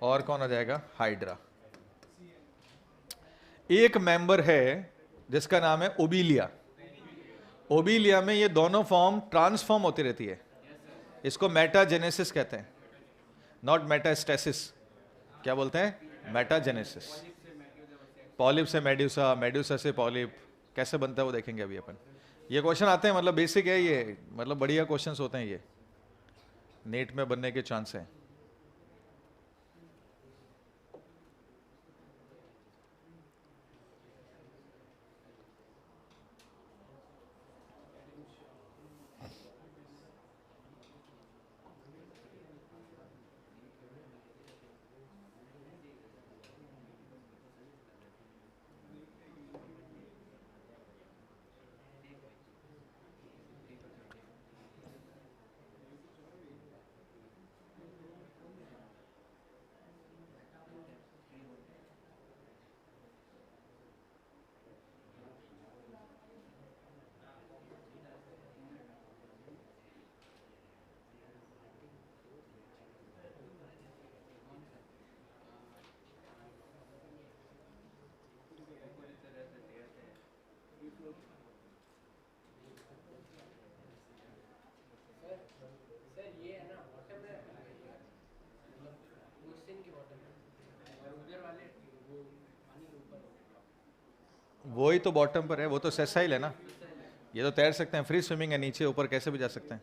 और कौन हो जाएगा, हाइड्रा। एक मेंबर है जिसका नाम है ओबिलिया। ओबिलिया में ये दोनों फॉर्म ट्रांसफॉर्म होती रहती है। इसको मेटाजेनेसिस कहते हैं, नॉट मेटास्टेसिस। क्या बोलते हैं, मेटाजेनेसिस। पॉलिप से मेड्यूसा, मेड्यूसा से पॉलिप, कैसे बनता है वो देखेंगे अभी अपन। ये क्वेश्चन आते हैं, मतलब बेसिक है ये, मतलब बढ़िया क्वेश्चंस होते हैं ये, नीट में बनने के चांस हैं। वो ही तो बॉटम पर है, वो तो सेसाइल है ना। ये तो तैर सकते हैं, फ्री स्विमिंग है, नीचे ऊपर कैसे भी जा सकते हैं।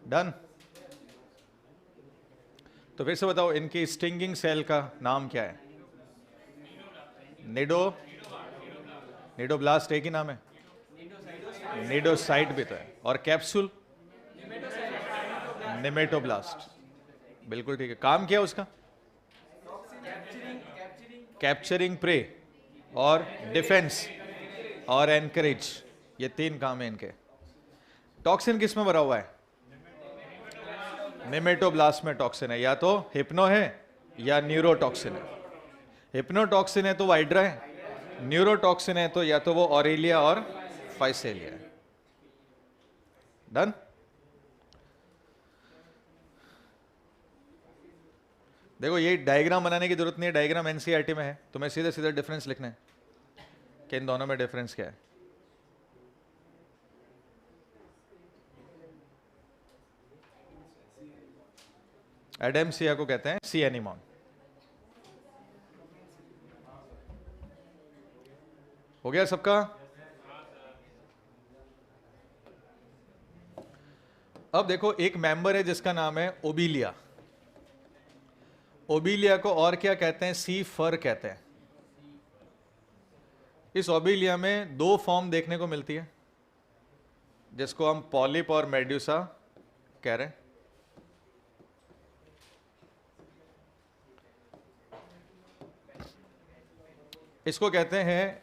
डन। तो फिर से बताओ, इनकी स्टिंगिंग सेल का नाम क्या है? निडो, निडोब्लास्ट एक ही नाम है, निडोसाइट भी तो है। और कैप्सूल निमेटोब्लास्ट। बिल्कुल ठीक है। काम क्या है उसका? कैप्चरिंग प्रे और डिफेंस और एनकरेज, ये तीन काम है इनके। टॉक्सिन किस में भरा हुआ है? निमेटोब्लास्ट में टॉक्सिन है, या तो हिप्नो है या न्यूरोटॉक्सिन है। हिप्नोटॉक्सिन है तो वाइड्रा है, न्यूरोटॉक्सिन है तो या तो वो ऑरेलिया और फाइसेलिया है। डन। देखो ये डायग्राम बनाने की जरूरत नहीं है, डायग्राम एनसीईआरटी में है, तुम्हें सीधे सीधे डिफरेंस लिखना है कि इन दोनों में डिफरेंस क्या है। एडेमसिया को कहते हैं सी एनिमॉन। हो गया सबका? अब देखो एक मेंबर है जिसका नाम है ओबिलिया। ओबिलिया को और क्या कहते हैं? सी फर कहते हैं। इस ओबिलिया में दो फॉर्म देखने को मिलती है, जिसको हम पॉलिप और मेड्यूसा कह रहे हैं। इसको कहते हैं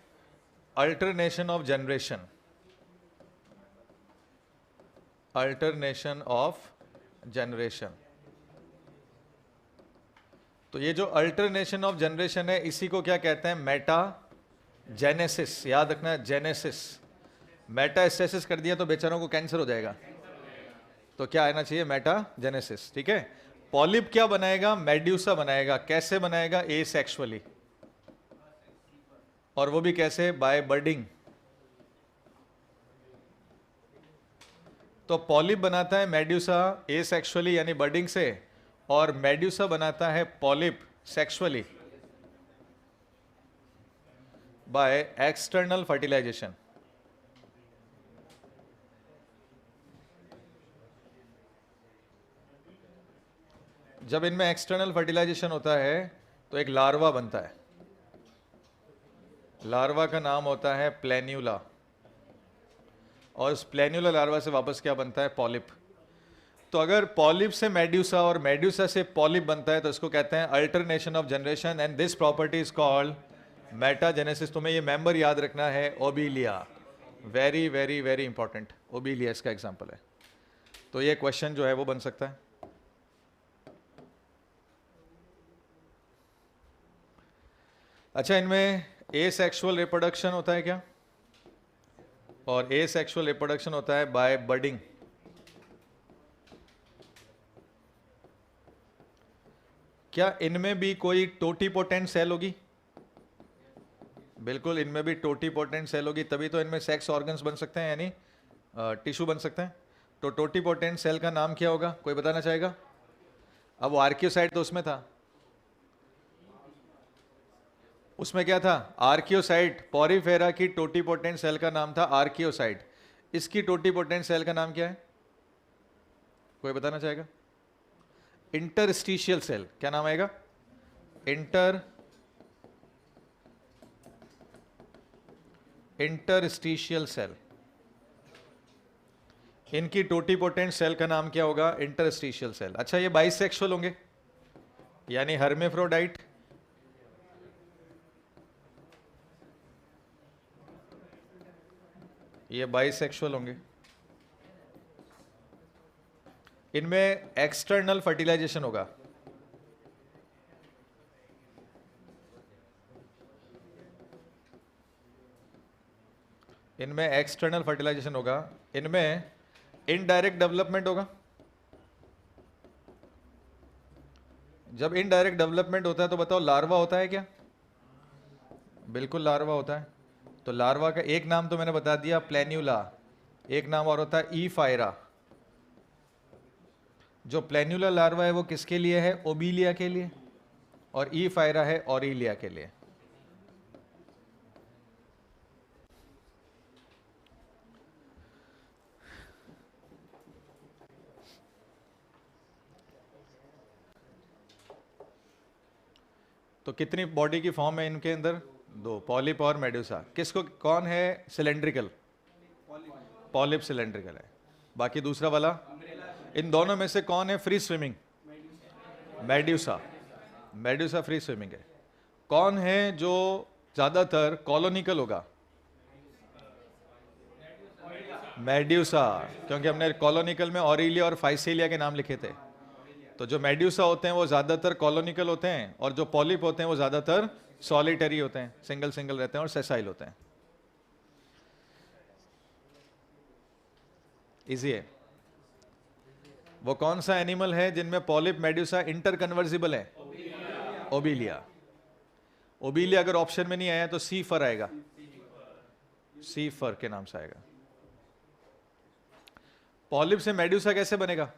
alternation of generation, alternation of generation. तो ये जो अल्टरनेशन ऑफ जनरेशन है, इसी को क्या कहते हैं? Meta genesis. याद रखना है, जेनेसिस। मेटास्टेसिस कर दिया तो बेचारों को कैंसर हो जाएगा, तो क्या आना चाहिए? Meta genesis. ठीक है। पॉलिप क्या बनाएगा? मेड्यूसा बनाएगा। कैसे बनाएगा? एसेक्सुअली। और वो भी कैसे? बाय बर्डिंग। तो पॉलिप बनाता है मेड्यूसा एसेक्सुअली यानी बर्डिंग से, और मेड्यूसा बनाता है polyp sexually by external fertilisation. जब इनमें एक्सटर्नल फर्टिलाइजेशन होता है तो एक लार्वा बनता है। लार्वा का नाम होता है प्लेन्यूला, और उस प्लेन्यूला लार्वा से वापस क्या बनता है? पॉलिप। तो अगर पॉलिप से मेड्यूसा और मेड्यूसा से पॉलिप बनता है तो इसको कहते हैं alternation of generation, and this property is called metagenesis. तुम्हें ये मेंबर याद रखना है, Obelia. Very very very important, Obelia इसका एग्जांपल है। तो ये क्वेश्चन जो है वो बन सकता है। अच्छा, इनमें एसेक्सुअल रिप्रोडक्शन होता है क्या? और एसेक्सुअल रिप्रोडक्शन होता है बाय बर्डिंग। क्या इनमें भी कोई टोटीपोटेंट सेल होगी? बिल्कुल, इनमें भी टोटीपोटेंट सेल होगी, तभी तो इनमें सेक्स ऑर्गन्स बन सकते हैं, यानी टिश्यू बन सकते हैं। तो टोटीपोटेंट सेल का नाम क्या होगा? कोई बताना चाहेगा? अब वो आर्कियोसाइट तो उसमें था, उसमें क्या था? आर्कियोसाइट। पॉरीफेरा की टोटीपोटेंट सेल का नाम था आर्कियोसाइट। इसकी टोटीपोटेंट सेल का नाम क्या है? कोई बताना चाहेगा? Interstitial cell. क्या नाम आएगा? Interstitial cell. इनकी टोटीपोटेंट सेल का नाम क्या होगा? Interstitial cell. अच्छा, ये बाइसेक्सुअल होंगे यानी हर्मेफ्रोडाइट। ये बाइसेक्सुअल होंगे। इनमें एक्सटर्नल फर्टिलाइजेशन होगा, इनमें एक्सटर्नल फर्टिलाइजेशन होगा, इनमें इनडायरेक्ट डेवलपमेंट होगा। जब इनडायरेक्ट डेवलपमेंट होता है तो बताओ लार्वा होता है क्या? बिल्कुल लार्वा होता है। तो लार्वा का एक नाम तो मैंने बता दिया प्लेन्यूला, एक नाम और होता है ई फायरा। जो प्लेन्यूला लार्वा है वो किसके लिए है? ओबीलिया के लिए, और ई फायरा है ऑरिलिया के लिए। तो कितनी बॉडी की फॉर्म है इनके अंदर? दो, पॉलिप और मेडुसा। किसको, कौन है सिलेंड्रिकल? पॉलिप सिलेंड्रिकल है। बाकी दूसरा वाला, इन दोनों में से कौन है free swimming? Medusa. Medusa free swimming है। कौन है जो ज्यादातर कॉलोनिकल होगा? मेड्यूसा, क्योंकि हमने कॉलोनिकल में ऑरिलिया और फाइसेलिया के नाम लिखे थे। तो जो मेड्यूसा होते हैं वो ज्यादातर कॉलोनिकल होते हैं, और जो पॉलिप होते हैं वो ज्यादातर सॉलिटरी होते हैं, सिंगल सिंगल रहते हैं और सेसाइल होते हैं। इजी है। वो कौन सा एनिमल है जिनमें पॉलिप मेड्यूसा इंटर कन्वर्जिबल है? ओबीलिया। ओबीलिया अगर ऑप्शन में नहीं आया तो सी फर आएगा, सी फर के नाम से आएगा। पॉलिप से मेड्यूसा कैसे बनेगा?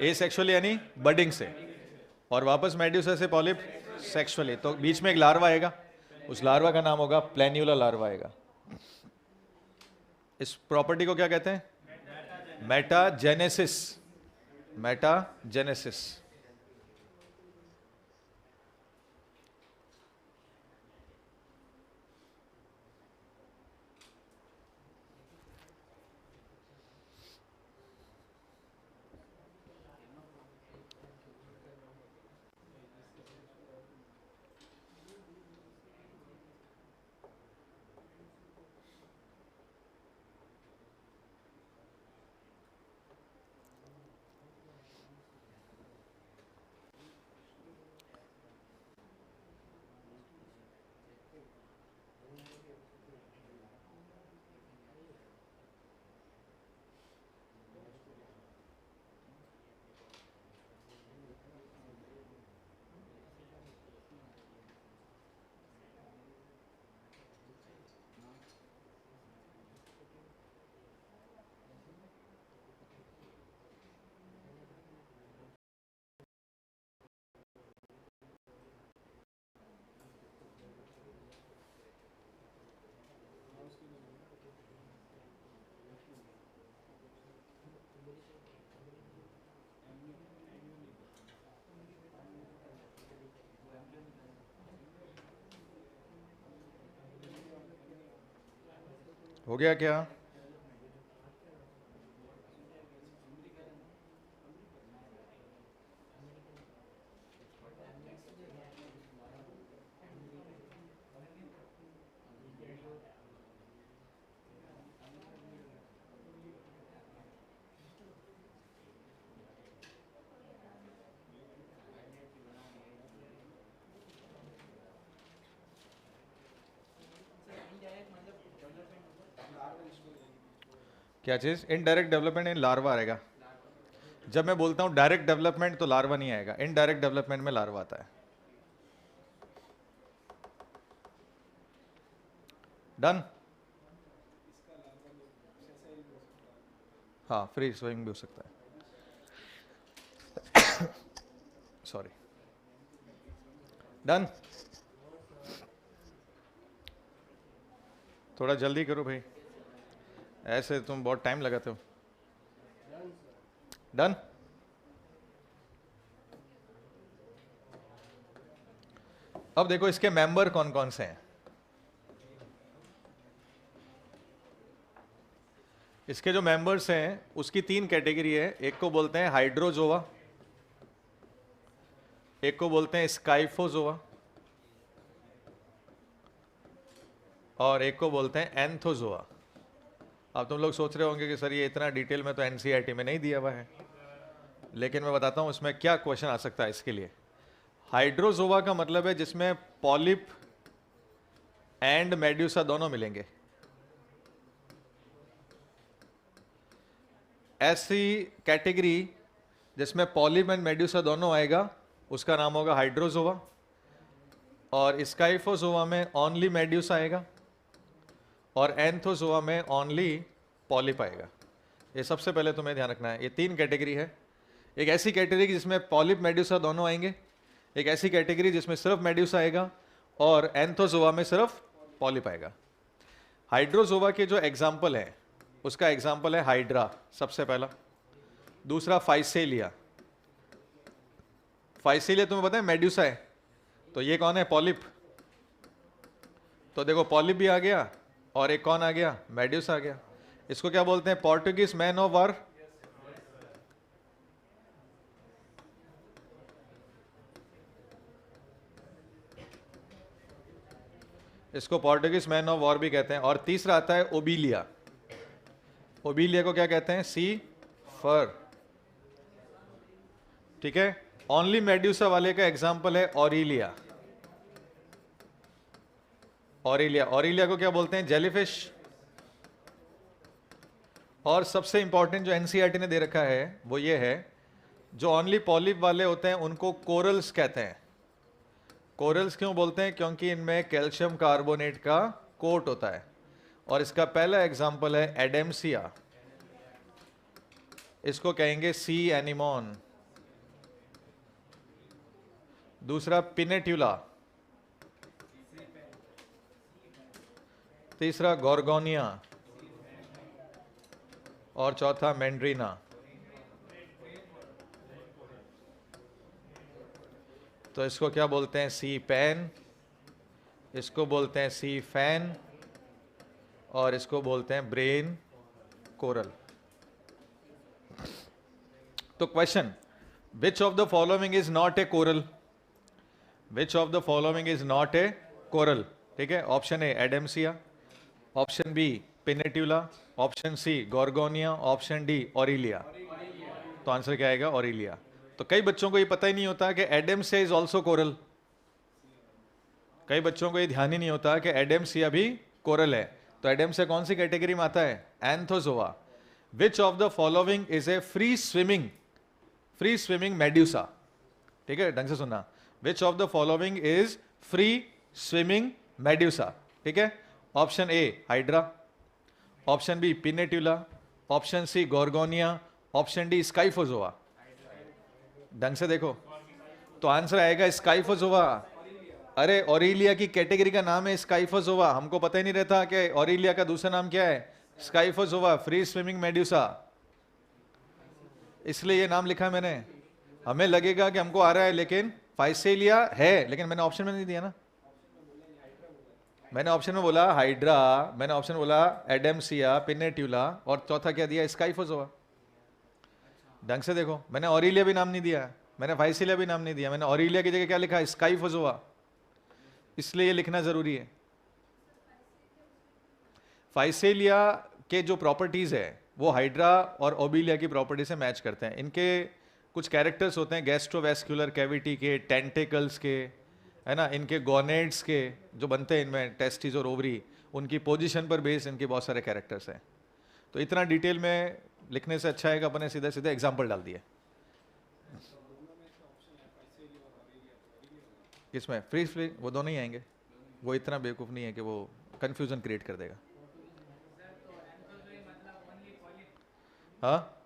एसेक्सुअली यानी बडिंग से, और वापस मेड्यूसा से पॉलिप सेक्सुअली। तो बीच में एक लार्वा आएगा, उस लार्वा का नाम होगा प्लेन्यूला लार्वा आएगा। इस प्रॉपर्टी को क्या कहते हैं? मेटाजेनेसिस। मेटाजेनेसिस। हो गया क्या? क्या चीज? इनडायरेक्ट डेवलपमेंट इन लार्वा आएगा। जब मैं बोलता हूं डायरेक्ट डेवलपमेंट तो लार्वा नहीं आएगा, इनडायरेक्ट डेवलपमेंट में लार्वा आता है। डन। हाँ, फ्री स्विमिंग भी हो सकता है। सॉरी। डन। थोड़ा जल्दी करो भाई, ऐसे तुम बहुत टाइम लगाते हो। डन। अब देखो इसके मेंबर कौन कौन से हैं। इसके जो मेंबर्स हैं उसकी तीन कैटेगरी है। एक को बोलते हैं हाइड्रोजोआ, एक को बोलते हैं स्काइफोजोआ, और एक को बोलते हैं एंथोजोआ। अब तुम लोग सोच रहे होंगे कि सर ये इतना डिटेल में तो एनसीईआरटी में नहीं दिया हुआ है, लेकिन मैं बताता हूं इसमें क्या क्वेश्चन आ सकता है इसके लिए। हाइड्रोजोआ का मतलब है जिसमें पॉलिप एंड मेड्यूसा दोनों मिलेंगे। ऐसी कैटेगरी जिसमें पॉलिप एंड मेड्यूसा दोनों आएगा उसका नाम होगा हाइड्रोजोआ, और स्काइफोजोआ में ओनली मेड्यूसा आएगा, और एंथोजोआ में ओनली पॉलिप आएगा। ये सबसे पहले तुम्हें ध्यान रखना है। ये 3 कैटेगरी है। एक ऐसी कैटेगरी जिसमें पॉलिप मेड्यूसा दोनों आएंगे, एक ऐसी कैटेगरी जिसमें सिर्फ मेड्यूसा आएगा, और एंथोजोआ में सिर्फ पॉलिप आएगा। हाइड्रोजोआ के जो एग्जाम्पल है उसका एग्जाम्पल है हाइड्रा सबसे पहला, दूसरा फाइसेलिया। फाइसेलिया तुम्हें पता है मेड्यूसा है, तो ये कौन है? पॉलिप। तो देखो पॉलिप भी आ गया और एक कौन आ गया? मेड्यूसा आ गया। इसको क्या बोलते हैं? Portuguese man of war. इसको पोर्टुगीज मैन ऑफ वॉर भी कहते हैं। और तीसरा आता है ओबिलिया। ओबिलिया को क्या कहते हैं? सी फर। ठीक है। ओनली मेड्यूसा वाले का एग्जाम्पल है ऑरिलिया। ऑरिलिया, ऑरिलिया को क्या बोलते हैं? जेलीफिश। और सबसे इंपॉर्टेंट जो एनसीईआरटी ने दे रखा है वो ये है, जो ओनली पॉलिप वाले होते हैं उनको कोरल्स कहते हैं। कोरल्स क्यों बोलते हैं? क्योंकि इनमें कैल्शियम कार्बोनेट का कोट होता है। और इसका पहला एग्जाम्पल है एडेम्सिया, इसको कहेंगे सी एनिमोन। दूसरा पिनेट्यूला, तीसरा गॉर्गोनिया, और चौथा मैंड्रीना। तो इसको क्या बोलते हैं? सी पैन, इसको बोलते हैं सी फैन, और इसको बोलते हैं ब्रेन कोरल। तो question, which of the following is not a coral? Which of the following is not a coral? ठीक है। Option A Adamsia, option B Pennatula, option C Gorgonia, option D Aurelia. तो answer क्या आएगा? Aurelia. तो कई बच्चों को ये पता ही नहीं होता कि एडेम्सिया इज ऑल्सो कोरल। कई बच्चों को ये ध्यान ही नहीं होता कि एडेम्सिया भी कोरल है। तो एडेम्सिया कौन सी कैटेगरी में आता है? Anthozoa. Which of the following is a free swimming medusa? ठीक है, ढंग से सुनना। Which of the following is free swimming medusa? ठीक है। Option A Hydra, option B Pennatula, option C Gorgonia, option D Scyphozoa. ढंग से देखो, तो आंसर आएगा स्काइफोजोआ। अरे ऑरिलिया की कैटेगरी का नाम है स्काइफोजोआ। हमको पता ही नहीं रहता कि ऑरिलिया का दूसरा नाम क्या है? Scyphozoa, free swimming medusa. इसलिए ये नाम लिखा मैंने। हमें लगेगा कि हमको आ रहा है, लेकिन फाइसेलिया है, लेकिन मैंने ऑप्शन में नहीं दिया ना। मैंने ऑप्शन में बोला हाइड्रा, मैंने ऑप्शन बोला एडेम्सिया, पिनेट्यूला, और चौथा क्या दिया? स्काइफोजोआ। ढंग से देखो, मैंने ऑरिलिया भी नाम नहीं दिया, मैंने फाइसेलिया भी नाम नहीं दिया, मैंने ऑरिलिया की जगह क्या लिखा? स्काइफोजोआ। इसलिए ये लिखना जरूरी है। फाइसेलिया के जो प्रॉपर्टीज है वो हाइड्रा और ओबिलिया की प्रॉपर्टी से मैच करते हैं। इनके कुछ कैरेक्टर्स होते हैं गैस्ट्रोवैस्कुलर कैविटी के, टेंटिकल्स के, है ना, इनके गोनेड्स के जो बनते हैं इनमें, टेस्टिस और ओवरी, उनकी पोजीशन पर बेस्ड इनके बहुत सारे कैरेक्टर्स हैं। तो इतना डिटेल में लिखने से अच्छा है कि अपने सीधे सीधे एग्जाम्पल डाल दिए। किसमें? फ्री फ्री वो दोनों ही आएंगे। वो इतना बेवकूफ़ नहीं है कि वो कंफ्यूजन क्रिएट कर देगा। हाँ,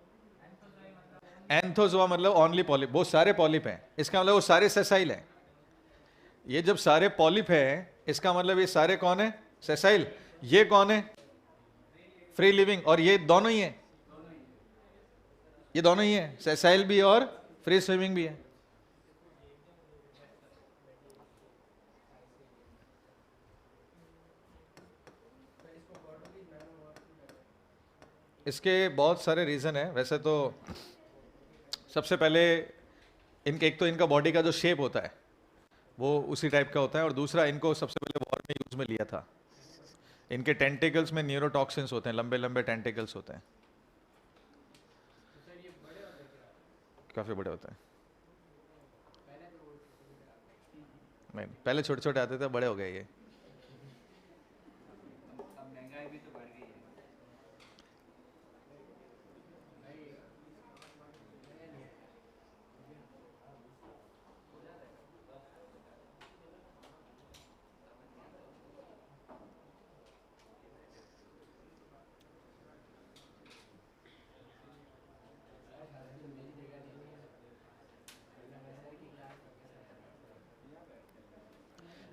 एंथोजोआ मतलब ओनली पॉलिप, वो सारे पॉलिप हैं। इसका मतलब वो सारे सेसाइल हैं। ये जब सारे पॉलिप हैं, इसका मतलब ये सारे कौन है? सेसाइल। ये कौन है? Free living. और ये दोनों ही हैं, ये दोनों ही हैं, सेसाइल भी और फ्री स्विमिंग भी है। इसके बहुत सारे रीज़न है वैसे तो। सबसे पहले इनके, एक तो इनका बॉडी का जो शेप होता है वो उसी टाइप का होता है, और दूसरा इनको सबसे पहले वॉर में यूज में लिया था। इनके टेंटिकल्स में न्यूरोटॉक्सिन्स होते हैं, लंबे लंबे टेंटिकल्स होते हैं। काफ़ी बड़े होते हैं। नहीं, पहले छोटे छोटे आते थे, बड़े हो गए ये।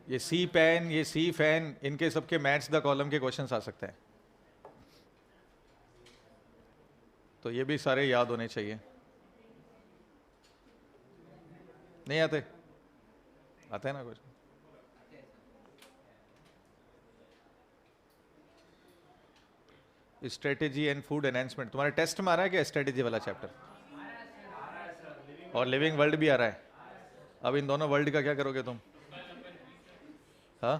ये सी पेन, ये सी फैन, इनके सबके मैच द कॉलम के क्वेश्चंस आ सकते हैं, तो ये भी सारे याद होने चाहिए। नहीं आते? आते हैं ना कुछ? स्ट्रेटेजी एंड फूड एनहेंसमेंट तुम्हारे टेस्ट में आ रहा है क्या, स्ट्रेटेजी वाला चैप्टर? और लिविंग वर्ल्ड भी आ रहा है। अब इन दोनों वर्ल्ड का क्या करोगे तुम? हाँ,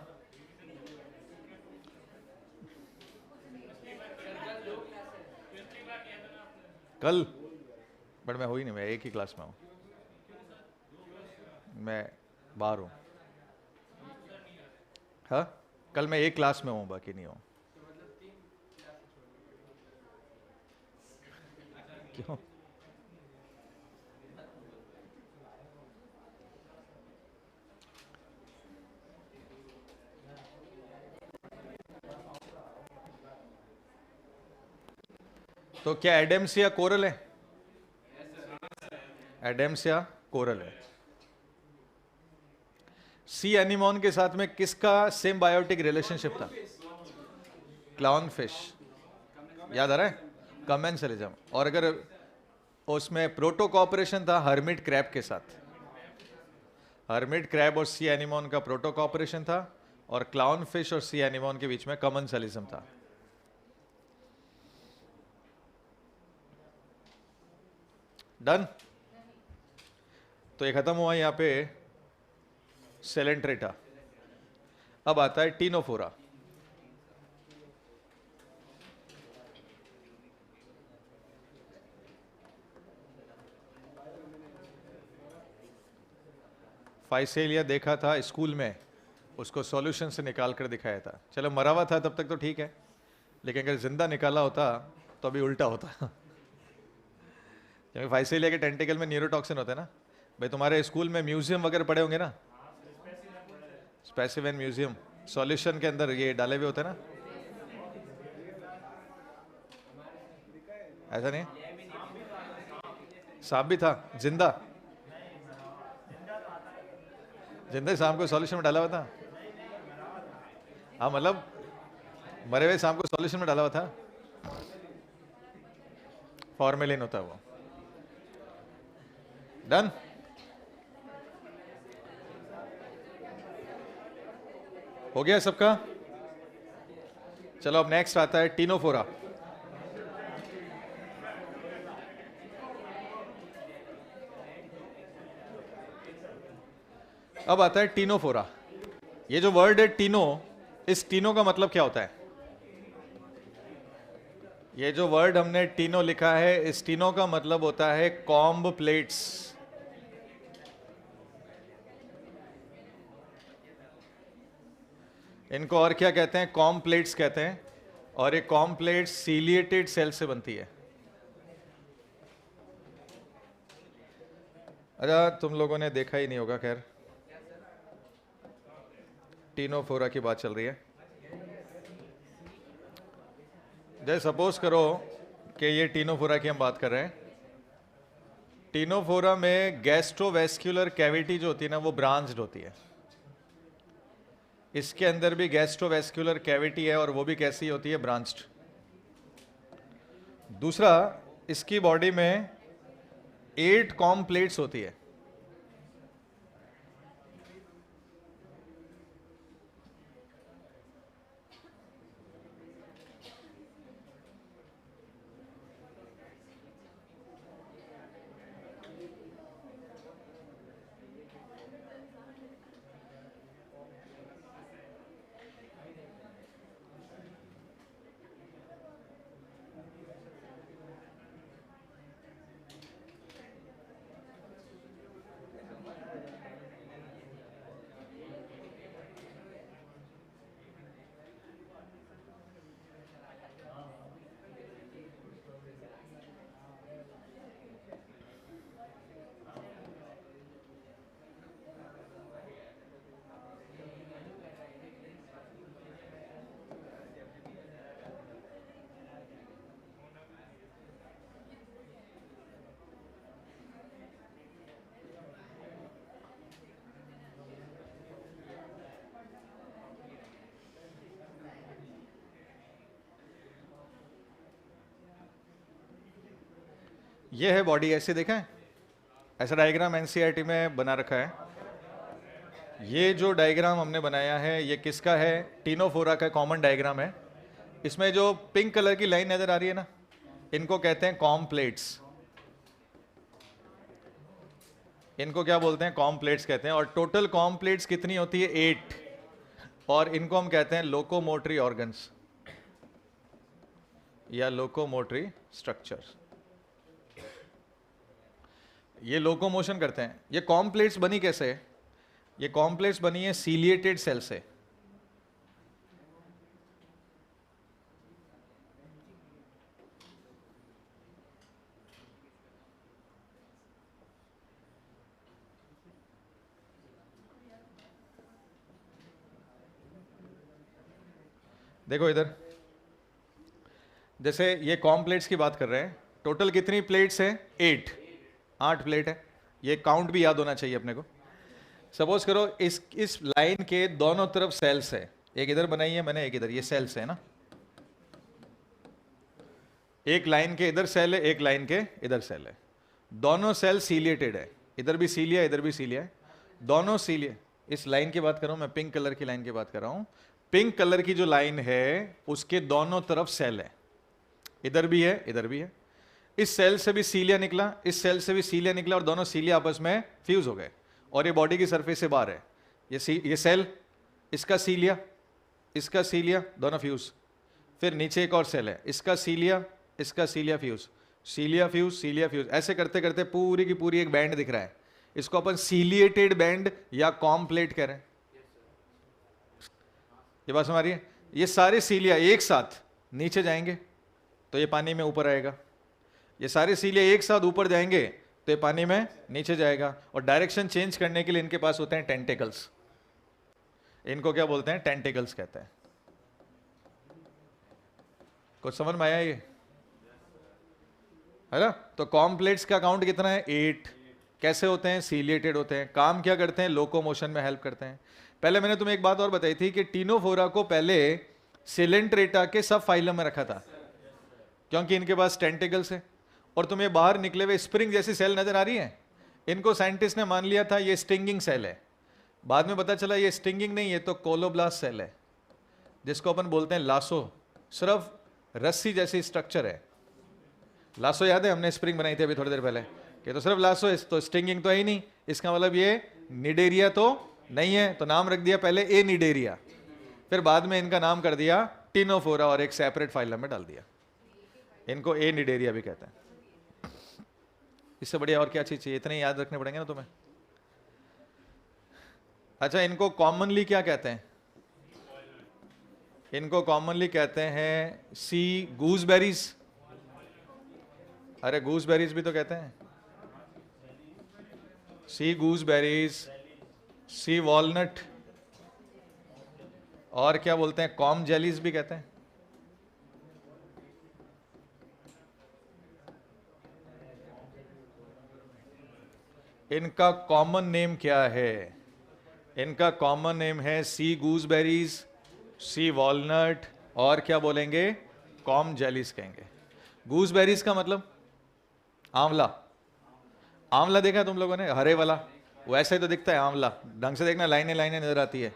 कल? बट मैं हो ही नहीं, मैं एक ही क्लास में हूँ, मैं बाहर हूँ। हाँ, कल मैं एक क्लास में हूँ, बाकी नहीं हूँ। क्यों? तो क्या एडम्स या कोरल है? एडम्स या कोरल है। सी एनिमोन के साथ में किसका सिम्बायोटिक रिलेशनशिप था? क्लाउन फिश, याद आ रहा है? कमेंसलिज्म। और अगर उसमें प्रोटो कॉपरेशन था हर्मिट क्रैब के साथ, हर्मिट क्रैब और सी एनिमोन का प्रोटो कॉपरेशन था, और क्लाउन फिश और सी एनिमोन के बीच में कमेंसलिज्म था। डन? तो ये खत्म हुआ यहाँ पे सेलेंट्रेटा। अब आता है टीनोफोरा। फाइसेलिया देखा था स्कूल में, उसको सॉल्यूशन से निकाल कर दिखाया था। चलो मरा हुआ था तब तक तो ठीक है, लेकिन अगर जिंदा निकाला होता तो अभी उल्टा होता। क्योंकि फाइसेलिया के टेंटिकल में न्यूरोटॉक्सिन होते हैं ना। भाई तुम्हारे स्कूल में म्यूजियम वगैरह पड़े होंगे ना, स्पेसिमेन म्यूजियम, सॉल्यूशन के अंदर ये डाले हुए होते हैं ना। ऐसा नहीं? सांप भी था जिंदा? जिंदा सांप को सॉल्यूशन में डाला हुआ था? हाँ, मतलब मरे हुए सांप को सॉल्यूशन में डाला हुआ था। फॉर्मेलिन होता है वो। डन? हो गया सबका? चलो अब नेक्स्ट आता है टीनोफोरा। अब आता है टीनोफोरा। ये जो वर्ड है टीनो, इस टीनो का मतलब क्या होता है? ये जो वर्ड हमने टीनो लिखा है, इस टीनो का मतलब होता है कॉम्ब प्लेट्स। इनको और क्या कहते हैं? कॉम्ब प्लेट्स कहते हैं। और ये कॉम्ब प्लेट्स सीलिएटेड सेल से बनती है। अच्छा, तुम लोगों ने देखा ही नहीं होगा, खैर टीनोफोरा की बात चल रही है। जैसे सपोज करो कि ये टीनोफोरा की हम बात कर रहे हैं। टीनोफोरा में गैस्ट्रोवेस्क्युलर कैविटी जो होती है ना, वो ब्रांच्ड होती है। इसके अंदर भी गैस्ट्रोवेस्क्युलर कैविटी है, और वो भी कैसी होती है? ब्रांच्ड। दूसरा, इसकी बॉडी में 8 कॉम्ब प्लेट्स होती है। ये है बॉडी, ऐसे देखा है, ऐसा डायग्राम एनसीईआरटी में बना रखा है। ये जो डायग्राम हमने बनाया है ये किसका है? टीनोफोरा का कॉमन डायग्राम है। इसमें जो पिंक कलर की लाइन नजर आ रही है ना, इनको कहते हैं कॉम प्लेट्स। इनको क्या बोलते हैं? कॉम प्लेट्स कहते हैं। और टोटल कॉम प्लेट्स कितनी होती है? 8। और इनको हम कहते हैं लोकोमोटरी ऑर्गन्स या लोकोमोटरी स्ट्रक्चर्स। ये लोकोमोशन करते हैं। ये कॉम प्लेट्स बनी कैसे है? ये कॉम प्लेट्स बनी है सीलिएटेड सेल से। देखो इधर, जैसे ये कॉम प्लेट्स की बात कर रहे हैं। टोटल कितनी प्लेट्स हैं? 8 प्लेट है। ये काउंट भी याद होना चाहिए अपने को। सपोज करो इस लाइन के दोनों तरफ सेल्स है। एक इधर बनाई है मैंने, एक इधर, ये सेल्स है ना। एक लाइन के इधर सेल है, एक लाइन के इधर सेल है। दोनों सेल सीलिएटेड है, इधर भी सीलिया इधर भी सीलिया है, दोनों सीलिया। इस लाइन की बात कर रहा हूं मैं, पिंक कलर की लाइन की बात कर रहा हूं। पिंक कलर की जो लाइन है उसके दोनों तरफ सेल है, इधर भी है इधर भी है। इस सेल से भी सीलिया निकला, इस सेल से भी सीलिया निकला, और दोनों सीलिया आपस में फ्यूज हो गए और ये बॉडी की सरफेस से बाहर है। ये सेल, इसका सीलिया दोनों फ्यूज। फिर नीचे एक और सेल है, इसका सीलिया फ्यूज, सीलिया फ्यूज, सीलिया फ्यूज। ऐसे करते करते पूरी की पूरी एक बैंड दिख रहा है। इसको अपन सीलिएटेड बैंड या कॉम्प्लेट कह रहे हैं। ये बात समझ रही है? ये सारे सीलिया एक साथ नीचे जाएंगे तो ये पानी में ऊपर आएगा, ये सारे सीलिया एक साथ ऊपर जाएंगे तो ये पानी में नीचे जाएगा। और डायरेक्शन चेंज करने के लिए इनके पास होते हैं टेंटेकल्स। इनको क्या बोलते हैं? टेंटेकल्स कहते हैं। कुछ समझ में आया ये? है ना? तो कॉम्प्लेट्स का काउंट कितना है? 8। कैसे होते हैं? सीलिएटेड होते हैं। काम क्या करते हैं? लोकोमोशन में हेल्प करते हैं। पहले मैंने तुम्हें एक बात और बताई थी कि टीनोफोरा को पहले सिलेंट्रेटा के सब फाइलम में रखा था, क्योंकि इनके पास टेंटिकल्स है। और तुम्हें बाहर निकले हुए स्प्रिंग जैसी सेल नजर आ रही है, इनको साइंटिस्ट ने मान लिया था ये स्टिंगिंग सेल है। बाद में पता चला ये स्टिंगिंग नहीं, ये तो कोलोब्लास्ट सेल है, जिसको अपन बोलते हैं लासो। सिर्फ रस्सी जैसी स्ट्रक्चर है। लासो याद है, हमने स्प्रिंग बनाई थी अभी थोड़ी देर पहले, कि तो सिर्फ लासो है, तो स्टिंगिंग तो है ही नहीं। इसका मतलब ये निडेरिया तो नहीं है, तो नाम रख दिया पहले ए निडेरिया, फिर बाद में इनका नाम कर दिया टीनोफोरा और एक सेपरेट फाइलम में डाल दिया। इनको ए निडेरिया भी कहते हैं। इससे बढ़िया और क्या चीज चाहिए? इतने याद रखने पड़ेंगे ना तुम्हें। अच्छा, इनको कॉमनली क्या कहते हैं? इनको कॉमनली कहते हैं सी गूसबेरीज। अरे गूसबेरीज भी तो कहते हैं, सी गूसबेरीज, सी वॉलनट, और क्या बोलते हैं? कॉम जेलीज भी कहते हैं। इनका कॉमन नेम क्या है? इनका कॉमन नेम है सी गूसबेरीज, सी वॉलनट, और क्या बोलेंगे? कॉम जेलीज कहेंगे। गूसबेरीज का मतलब आंवला। आंवला देखा है तुम लोगों ने? हरे वाला, वैसे ही तो दिखता है आंवला। ढंग से देखना, लाइनें लाइनें नजर आती है,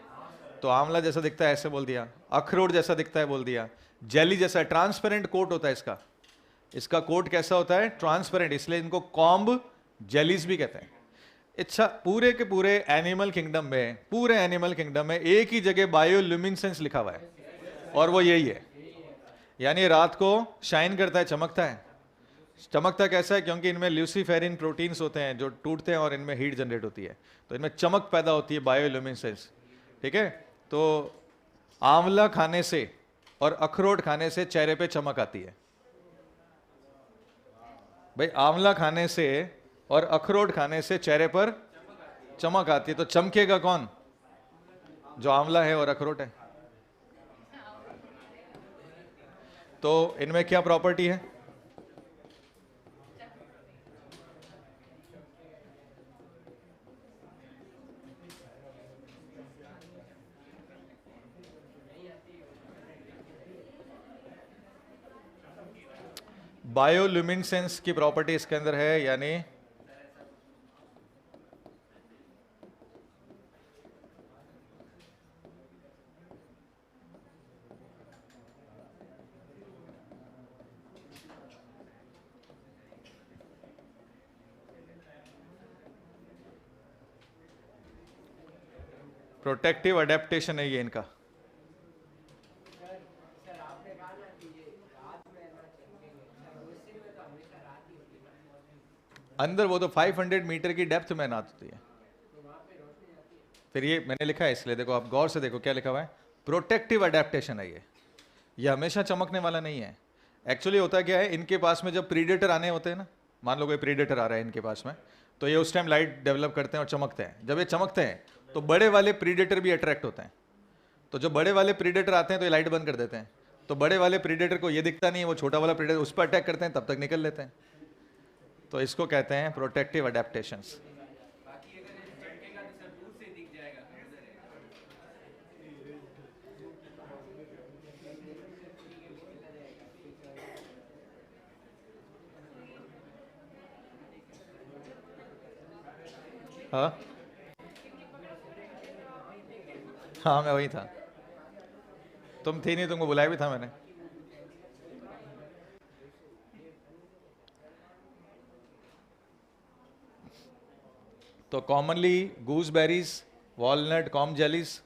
तो आंवला जैसा दिखता है, ऐसे बोल दिया। अखरोट जैसा दिखता है, बोल दिया। जेली जैसा, ट्रांसपेरेंट कोट होता है इसका। इसका कोट कैसा होता है? ट्रांसपेरेंट, इसलिए इनको कॉम्ब जेलीज भी कहते हैं। अच्छा, पूरे के पूरे एनिमल किंगडम में, पूरे एनिमल किंगडम में एक ही जगह बायोल्यूमिनेसेंस लिखा हुआ है, और वो यही है। यानी रात को शाइन करता है, चमकता है। चमकता कैसा है? क्योंकि इनमें ल्यूसीफेरिन प्रोटीन्स होते हैं जो टूटते हैं और इनमें हीट जनरेट होती है, तो इनमें चमक पैदा होती है, बायोल्यूमिनेसेंस। ठीक है? तो आंवला खाने से और अखरोट खाने से चेहरे पे चमक आती है। भाई, आंवला खाने से और अखरोट खाने से चेहरे पर चमक आती है, तो चमकेगा कौन? जो आंवला है और अखरोट है। तो इनमें क्या प्रॉपर्टी है? बायोल्यूमिनेसेंस की प्रॉपर्टी इसके अंदर है, यानी प्रोटेक्टिव अडेप्टेशन है ये इनका। अंदर वो तो 500 मीटर की डेप्थ में नात होती है। फिर ये मैंने लिखा है इसलिए, देखो आप गौर से देखो क्या लिखा हुआ है, प्रोटेक्टिव अडेप्टेशन है ये हमेशा चमकने वाला नहीं है। एक्चुअली होता क्या है, इनके पास में जब प्रीडेटर आने होते हैं ना, मान लो कोई प्रीडेटर आ रहा है इनके पास में, तो ये उस टाइम लाइट डेवलप करते हैं और चमकते हैं। जब ये चमकते हैं तो बड़े वाले प्रीडेटर भी अट्रैक्ट होते हैं। तो जब बड़े वाले प्रीडेटर आते हैं तो ये लाइट बंद कर देते हैं। तो बड़े वाले प्रीडेटर को ये दिखता नहीं है, वो छोटा वाला प्रीडेटर उस पर अटैक करते हैं, तब तक निकल लेते हैं। तो इसको कहते हैं प्रोटेक्टिव अडेप्टेशंस। हाँ हाँ, मैं वही था, तुम थी नहीं, तुमको बुलाया भी था मैंने। तो कॉमनली गूसबेरीज, वॉलनट, कॉम जेलीज,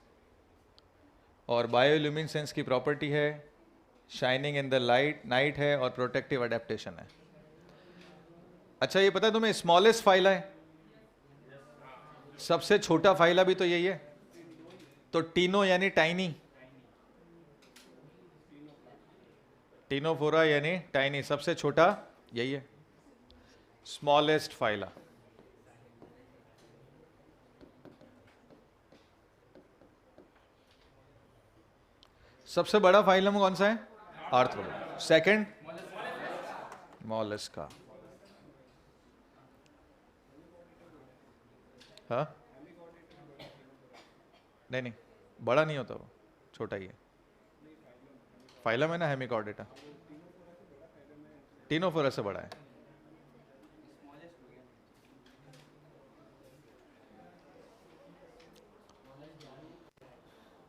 और बायोल्यूमिनेसेंस की प्रॉपर्टी है shining in the light night है, और प्रोटेक्टिव अडेप्टेशन है। अच्छा ये पता है तुम्हें स्मॉलेस्ट फाइला है, सबसे छोटा फाइला भी तो यही है। तो टीनो यानी टाइनी, टीनोफोरा यानी टाइनी, सबसे छोटा यही है, स्मॉलेस्ट फाइला। सबसे बड़ा फाइलम कौन सा है? आर्थ्रोपोड। Second Mollusca. हाँ नहीं नहीं, बड़ा नहीं होता वो, छोटा ही है। फाइलम है ना हेमिकॉर्डेटा, टीनोफोरा से बड़ा है।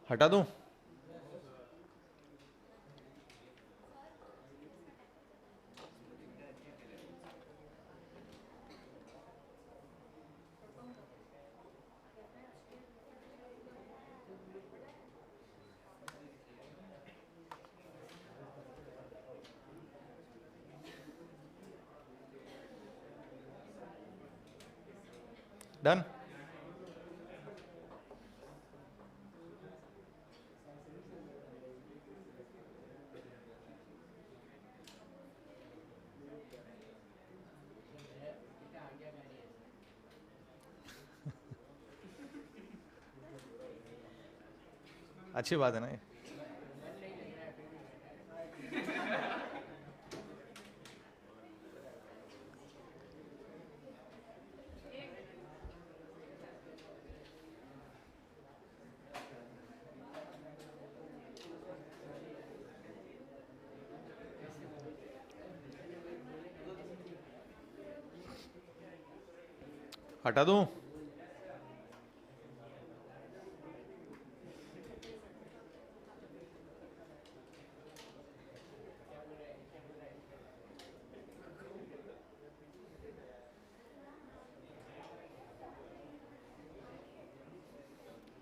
हटा दूं? डन। अच्छी बात है ना ये। हटा दूं?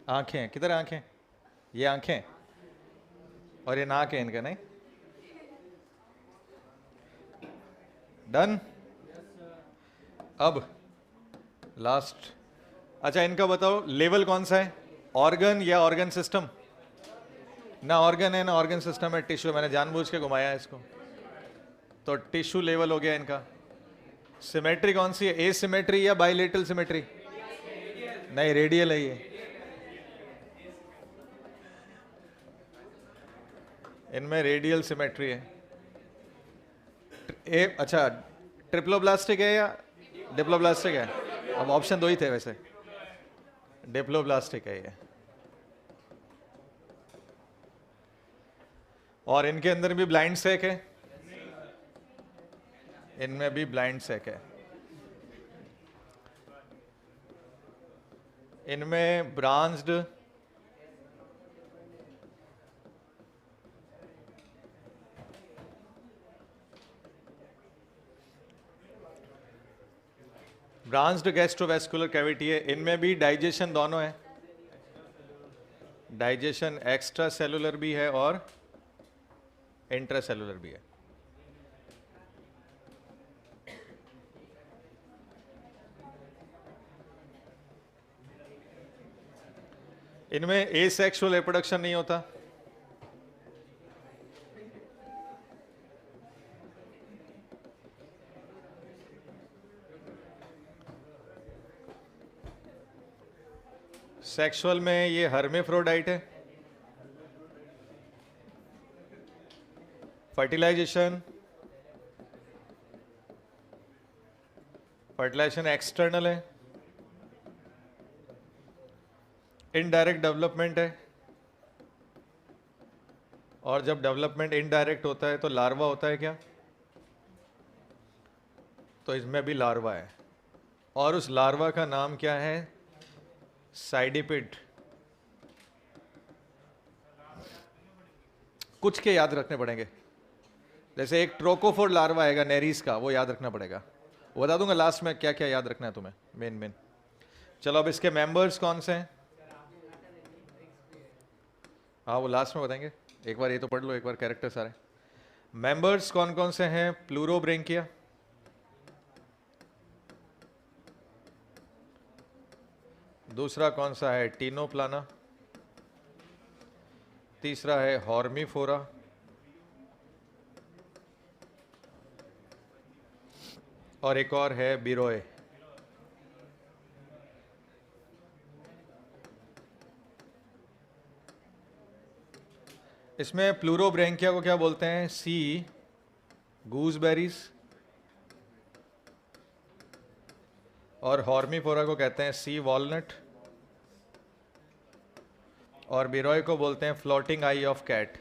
आंखें किधर? आंखें, ये आंखें और ये नाक है इनका, नहीं? डन। अब लास्ट, अच्छा इनका बताओ लेवल कौन सा है, ऑर्गन या ऑर्गन सिस्टम? ना ऑर्गन है ना ऑर्गन सिस्टम है, टिश्यू। मैंने जानबूझ के घुमाया है इसको, तो टिश्यू लेवल हो गया इनका। सिमेट्री कौन सी है, ए सिमेट्री या बाइलेटरल सिमेट्री? नहीं, रेडियल है ये। इनमें रेडियल सिमेट्री है। अच्छा ट्रिप्लोब्लास्टिक है या डिप्लोब्लास्टिक है? अब ऑप्शन दो ही थे वैसे, डिप्लोब्लास्टिक है ये। और इनके अंदर भी ब्लाइंड सेक है, इनमें भी ब्लाइंड सेक है। इनमें ब्रांच्ड गैस्ट्रोवेस्कुलर कैविटी है। इनमें भी डाइजेशन दोनों है, डाइजेशन एक्स्ट्रा सेलुलर भी है और इंट्रा सेलुलर भी है। इनमें एसेक्सुअल रिप्रोडक्शन नहीं होता। सेक्सुअल में ये हर्मेफ्रोडाइट है। फर्टिलाइजेशन एक्सटर्नल है। इनडायरेक्ट डेवलपमेंट है, और जब डेवलपमेंट इनडायरेक्ट होता है तो लार्वा होता है क्या? तो इसमें भी लार्वा है, और उस लार्वा का नाम क्या है? साइडिपिड। कुछ के याद रखने पड़ेंगे, जैसे एक ट्रोकोफोर लार्वा आएगा नेरीज का, वो याद रखना पड़ेगा। वो बता दूंगा लास्ट में क्या क्या याद रखना है तुम्हें, मेन। चलो अब इसके मेंबर्स कौन से हैं? हाँ वो लास्ट में बताएंगे, एक बार ये तो पढ़ लो, एक बार कैरेक्टर सारे। मेंबर्स कौन कौन से हैं? प्लूरोब्रेंकिया, दूसरा कौन सा है? टीनोप्लाना, तीसरा है हॉर्मीफोरा, और एक और है बिरोए। इसमें प्लूरोब्रेंकिया को क्या बोलते हैं? सी गूसबेरीज, और हॉर्मीफोरा को कहते हैं सी वॉलनट, और बिरोए को बोलते हैं फ्लोटिंग आई ऑफ कैट।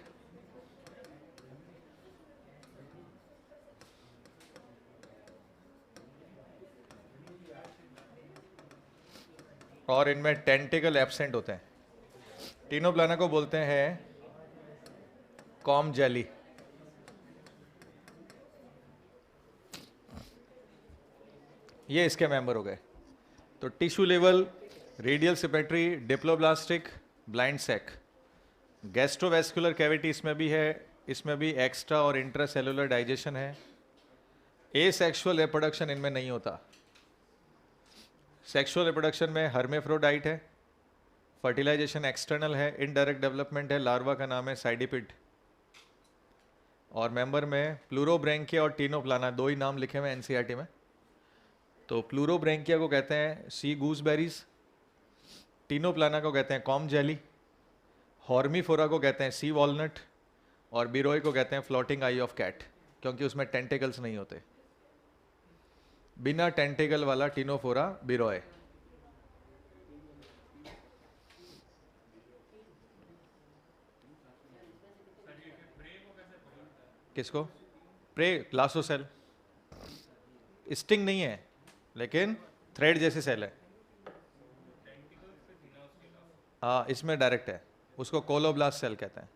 और इनमें टेंटिकल एब्सेंट होते हैं। टीनोप्लाना को बोलते हैं कॉम जेली। ये इसके मेंबर हो गए। तो tissue level, radial symmetry, diploblastic, blind sac, gastrovascular cavity इसमें भी है। इसमें भी एक्स्ट्रा और इंट्रा सेलुलर डाइजेशन है। एसेक्सुअल रिप्रोडक्शन इनमें नहीं होता। सेक्सुअल रिप्रोडक्शन में हर्मेफ्रोडाइट है, फर्टिलाइजेशन एक्सटर्नल है, इनडायरेक्ट डेवलपमेंट है, लार्वा का नाम है साइडिपिड, और मेंबर में प्लूरोब्रेंकिया और टीनोप्लाना, दो ही नाम लिखे हुए हैं एनसीईआरटी में। तो प्लूरोब्रेंकिया को कहते हैं सी गूसबेरीज, टीनोप्लाना को कहते हैं कॉम जेली, हॉर्मीफोरा को कहते हैं सी वॉलनट, और बिरोए को कहते हैं फ्लोटिंग आई ऑफ कैट, क्योंकि उसमें टेंटिकल्स नहीं होते। बिना टेंटिकल वाला टीनोफोरा बिरोए। किसको? प्रे ग्लासोसेल। स्टिंग नहीं है, लेकिन थ्रेड जैसे सेल है। हाँ इसमें डायरेक्ट है, उसको कोलोब्लास्ट सेल कहते हैं।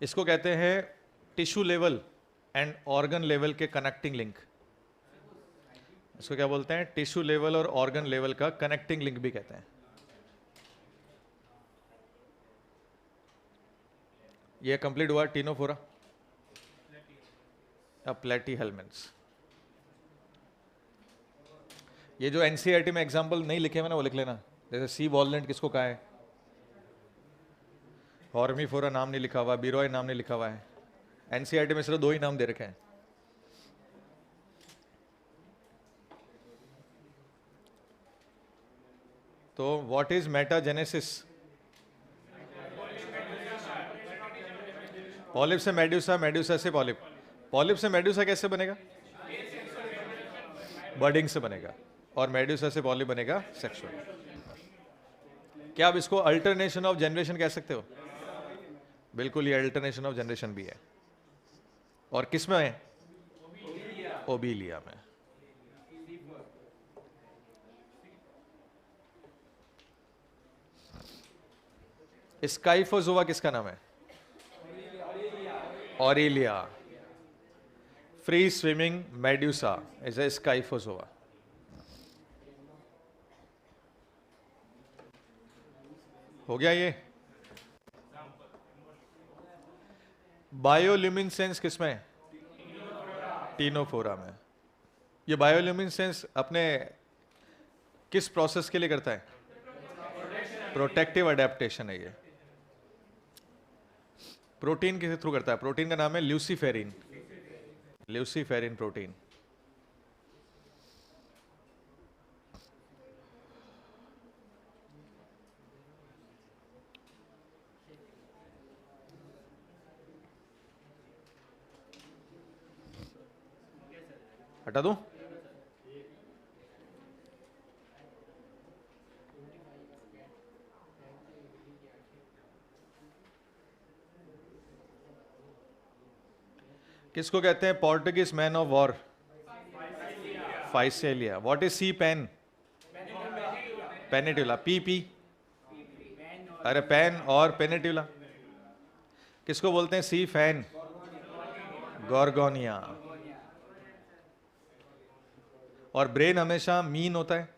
इसको कहते हैं tissue level and organ level के कनेक्टिंग लिंक। इसको क्या बोलते हैं? टिश्यू लेवल और ऑर्गन लेवल का कनेक्टिंग लिंक भी कहते हैं। ये कंप्लीट हुआ टीनोफोरा। अब प्लेटीहेल्मिन्थ्स, ये जो एनसीईआरटी में एग्जांपल नहीं लिखे हुए ना वो लिख लेना। जैसे सी वॉलनट किसको कहा है? हॉर्मीफोरा नाम नहीं लिखा हुआ, बिरोए नाम नहीं लिखा हुआ है। एनसीईआरटी में सिर्फ दो ही नाम दे रखे हैं। तो व्हाट इज मेटाजेनेसिस? पॉलिप से मेड्यूसा, मेड्यूसा से पॉलिप। पॉलिप से मेड्यूसा कैसे बनेगा? बर्डिंग से बनेगा, और मेड्यूसा से पॉलिप बनेगा सेक्सुअल। क्या आप इसको अल्टरनेशन ऑफ जनरेशन कह सकते हो? बिल्कुल, ये अल्टरनेशन ऑफ जनरेशन भी है। और किस में है? ओबिलिया में। स्काइफोजोआ किसका नाम है? Aurelia. Free swimming medusa is a Scyphozoa. हो गया ये। बायोल्यूमिनेसेंस किसमें? टीनोफोरा में। ये बायोल्यूमिनेसेंस अपने किस प्रोसेस के लिए करता है? प्रोटेक्टिव अडेप्टेशन है ये। प्रोटीन किस थ्रू करता है? प्रोटीन का नाम है ल्यूसीफेरिन। ल्यूसीफेरिन प्रोटीन। हटा दूं? किसको कहते हैं Portuguese man of war? Physalia. What is sea pen? Pennatula. P P, अरे पेन और पेनिट्यूला। किसको बोलते हैं सी फैन? गॉर्गोनिया। और ब्रेन हमेशा मीन होता है।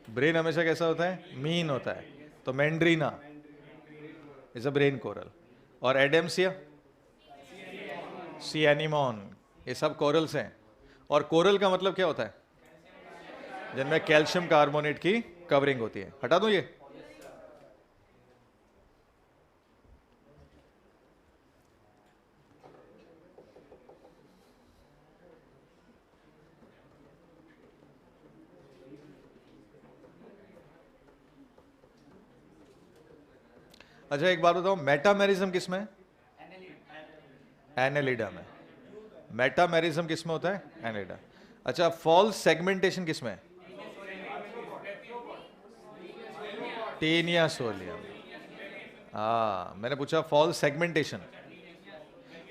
ब्रेन हमेशा कैसा होता है? मीन होता है। तो मैंड्रीना इज अ ब्रेन कोरल। और एडेम्सिया, सी एनिमोन, ये सब कोरल्स हैं। और कोरल का मतलब क्या होता है? जिनमें कैल्शियम कार्बोनेट की कवरिंग होती है। हटा दूं ये? अच्छा एक बात बताओ, मेटामेरिज्म किस में? एनेलिडा में। मेटामेरिज्म किस में होता है? एनेलिडा। अच्छा फॉल्स सेगमेंटेशन किस में? Taenia solium. हाँ मैंने पूछा फॉल्स सेगमेंटेशन।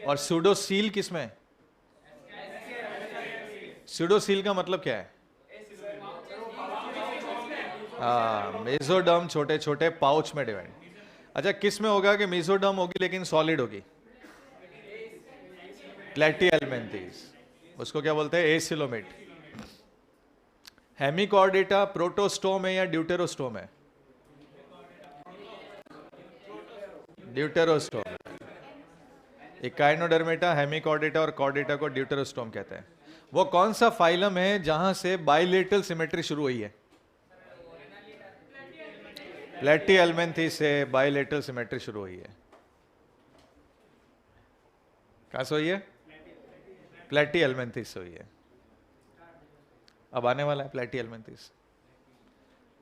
और सूडोसील किस में? सूडोसील का मतलब क्या है? मेसोडर्म छोटे छोटे पाउच में डिवाइड। अच्छा किस में होगा कि मेसोडर्म होगी लेकिन सॉलिड होगी? प्लेटीहेल्मिन्थेस। उसको क्या बोलते हैं? एसिलोमेट। हेमिकॉर्डेटा प्रोटोस्टोम है या ड्यूटेरोस्टोम है? ड्यूटेरोस्टोम। इकाइनोडर्मेटा, हेमिकॉर्डेटा और कॉर्डेटा को ड्यूटेरोस्टोम कहते हैं। वो कौन सा फाइलम है जहां से बाइलेटरल सिमेट्री शुरू हुई है? प्लेटीहेल्मिन्थेस से बाइलेटरल सिमेट्री शुरू हुई है। कहां से हुई है? प्लेटीहेल्मिन्थेस से हुई है। अब आने वाला है प्लेटीहेल्मिन्थेस।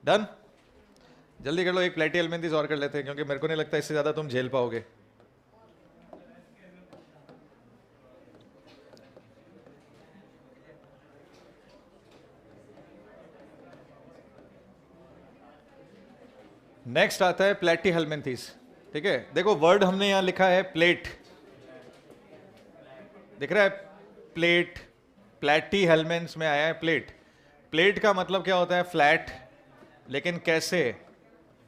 डन? जल्दी कर लो, एक प्लेटीहेल्मिन्थेस और कर लेते हैं क्योंकि मेरे को नहीं लगता इससे ज्यादा तुम झेल पाओगे। नेक्स्ट आता है प्लेटीहेल्मिन्थेस। ठीक है, देखो वर्ड हमने यहां लिखा है प्लेट, दिख रहा है? प्लेट। प्लेटीहेल्मिन्थेस में आया है प्लेट। प्लेट का मतलब क्या होता है? फ्लैट। लेकिन कैसे?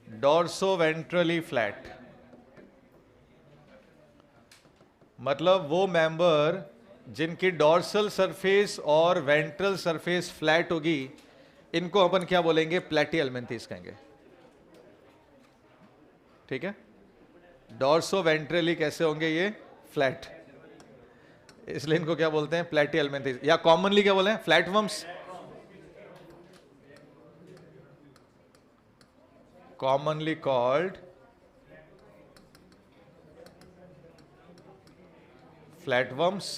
Dorso ventrally flat. मतलब वो मेंबर जिनकी डॉर्सल सरफेस और वेंट्रल सरफेस फ्लैट होगी, इनको अपन क्या बोलेंगे? प्लेटीहेल्मिन्थेस कहेंगे। ठीक है, डॉर्सो वेंट्रली कैसे होंगे? ये फ्लैट, इसलिए इनको क्या बोलते हैं? प्लेटीहेल्मिन्थेस। या कॉमनली क्या बोले? फ्लैटवर्म्स। Commonly called flatworms.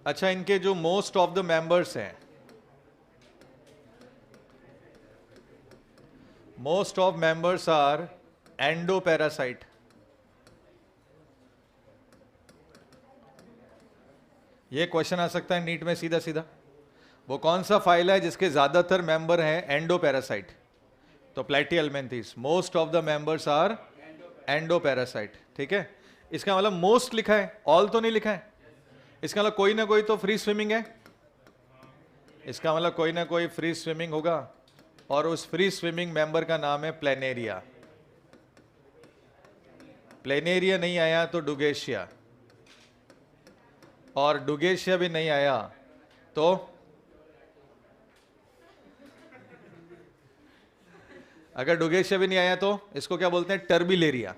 अच्छा इनके जो मोस्ट ऑफ द मेंबर्स हैं, most of members are endoparasite. ये क्वेश्चन आ सकता है नीट में सीधा सीधा। वो कौन सा फाइल है जिसके ज्यादातर मेंबर हैं एंडोपैरासाइट? तो Platyhelminthes. Most of the members are endoparasite, ठीक है। इसका मतलब मोस्ट लिखा है, ऑल तो नहीं लिखा है। इसका मतलब कोई ना कोई तो फ्री स्विमिंग है, इसका मतलब कोई ना कोई फ्री स्विमिंग होगा, और उस फ्री स्विमिंग मेंबर का नाम है प्लेनेरिया। प्लेनेरिया नहीं आया तो डुगेशिया, और डुगेशिया भी नहीं आया तो अगर डुगेशिया भी नहीं आया तो इसको क्या बोलते हैं, टर्बिलेरिया।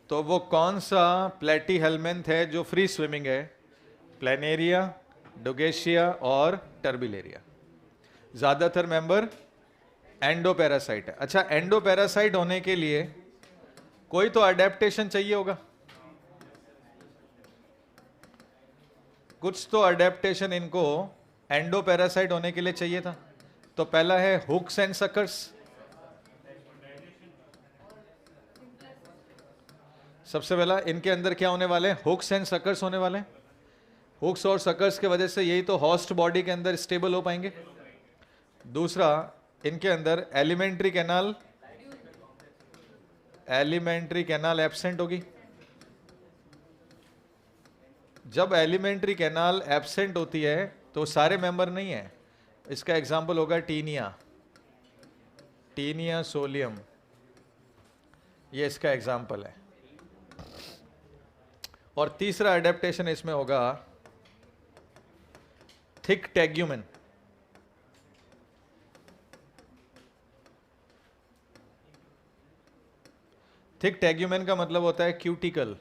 तो वो कौन सा प्लेटीहेल्मिन्थ है जो फ्री स्विमिंग है? प्लेनेरिया, डुगेशिया और टर्बिलेरिया। ज्यादातर मेंबर एंडोपैरासाइट है। अच्छा, एंडोपैरासाइट होने के लिए कोई तो अडेप्टेशन चाहिए होगा, कुछ तो अडेप्टेशन इनको एंडोपैरासाइट होने के लिए चाहिए था। तो पहला है हुक्स एंड सकर्स। सबसे पहला इनके अंदर क्या होने वाले हैं, हुक्स एंड सकर्स होने वाले हैं। हुक्स और सकर्स के वजह से यही तो होस्ट बॉडी के अंदर स्टेबल हो पाएंगे। दूसरा, इनके अंदर एलिमेंट्री कैनाल एब्सेंट होगी। जब एलिमेंट्री कैनाल एब्सेंट होती है तो सारे मेंबर नहीं है। इसका एग्जांपल होगा टीनिया सोलियम, ये इसका एग्जांपल है। और तीसरा एडेप्टेशन इसमें होगा थिक टेग्यूमेन। थिक टेग्यूमेन का मतलब होता है क्यूटिकल,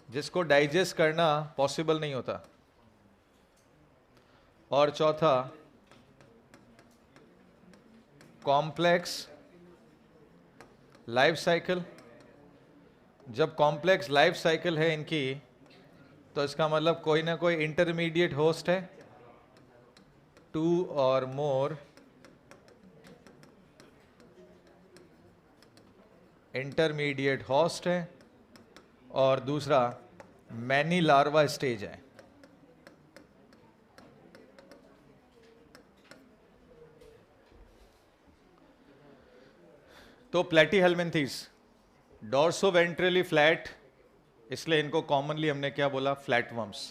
जिसको डाइजेस्ट करना पॉसिबल नहीं होता। और चौथा, कॉम्प्लेक्स लाइफ साइकिल। जब कॉम्प्लेक्स लाइफ साइकिल है इनकी, तो इसका मतलब कोई ना कोई इंटरमीडिएट होस्ट है, 2 और मोर इंटरमीडिएट होस्ट है, और दूसरा मैनी लार्वा स्टेज है। तो प्लेटीहेल्मिन्थीज डॉर्सोवेंट्रली फ्लैट, इसलिए इनको कॉमनली हमने क्या बोला, flatworms.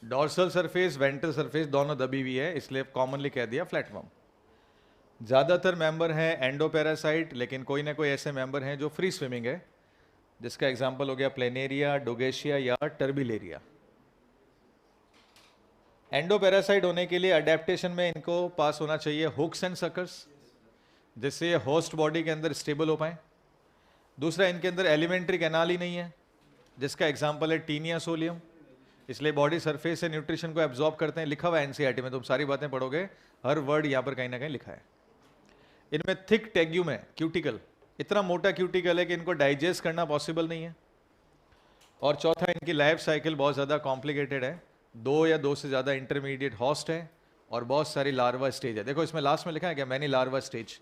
Dorsal surface, ventral surface दोनों दबी हुई है, इसलिए कॉमनली कह दिया फ्लैटवर्म। ज़्यादातर मेंबर हैं एंडोपैरासाइट, लेकिन कोई ना कोई ऐसे मेंबर हैं जो फ्री स्विमिंग है, जिसका एग्जांपल हो गया प्लेनेरिया, डुगेशिया या टर्बिलेरिया। एंडोपैरासाइट होने के लिए अडेप्टेशन में इनको पास होना चाहिए हुक्स एंड सकर्स, जिससे ये होस्ट बॉडी के अंदर स्टेबल हो पाए। दूसरा, इनके अंदर एलिमेंट्री कैनाल ही नहीं है, जिसका एग्जांपल है टीनिया सोलियम, इसलिए बॉडी सरफेस से न्यूट्रिशन को एब्जॉर्ब करते हैं। लिखा हुआ है एनसीईआरटी में, तुम सारी बातें पढ़ोगे, हर वर्ड यहाँ पर कहीं ना कहीं लिखा है। इनमें थिक टेग्यूम है, क्यूटिकल, इतना मोटा क्यूटिकल है कि इनको डाइजेस्ट करना पॉसिबल नहीं है। और चौथा, इनकी लाइफ साइकिल बहुत ज़्यादा कॉम्प्लिकेटेड है, 2 या 2 से ज़्यादा इंटरमीडिएट होस्ट है, और बहुत सारी लार्वा स्टेज है। देखो इसमें लास्ट में लिखा है क्या, मैनी लार्वा स्टेज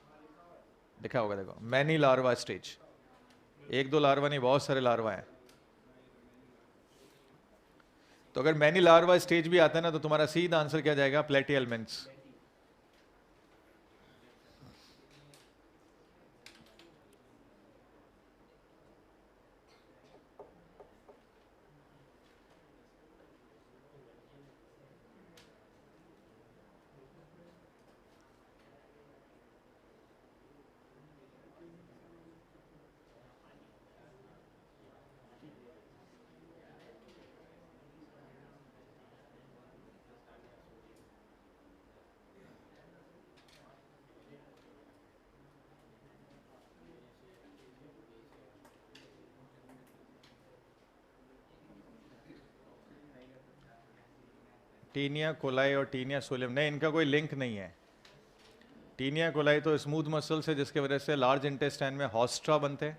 लिखा होगा, देखो मैनी लार्वा स्टेज, 1-2 लार्वा नहीं, बहुत सारे लार्वा हैं। तो अगर मैनी लार्वा स्टेज भी आता है ना, तो तुम्हारा सीधा आंसर क्या जाएगा, प्लेटीहेल्मिन्थ्स। टीनिया कोलाई और टीनिया सोलियम, नहीं, इनका कोई लिंक नहीं है। टीनिया कोलाई तो स्मूथ मसल्स है, जिसके वजह से लार्ज इंटेस्टाइन में हॉस्ट्रा बनते हैं,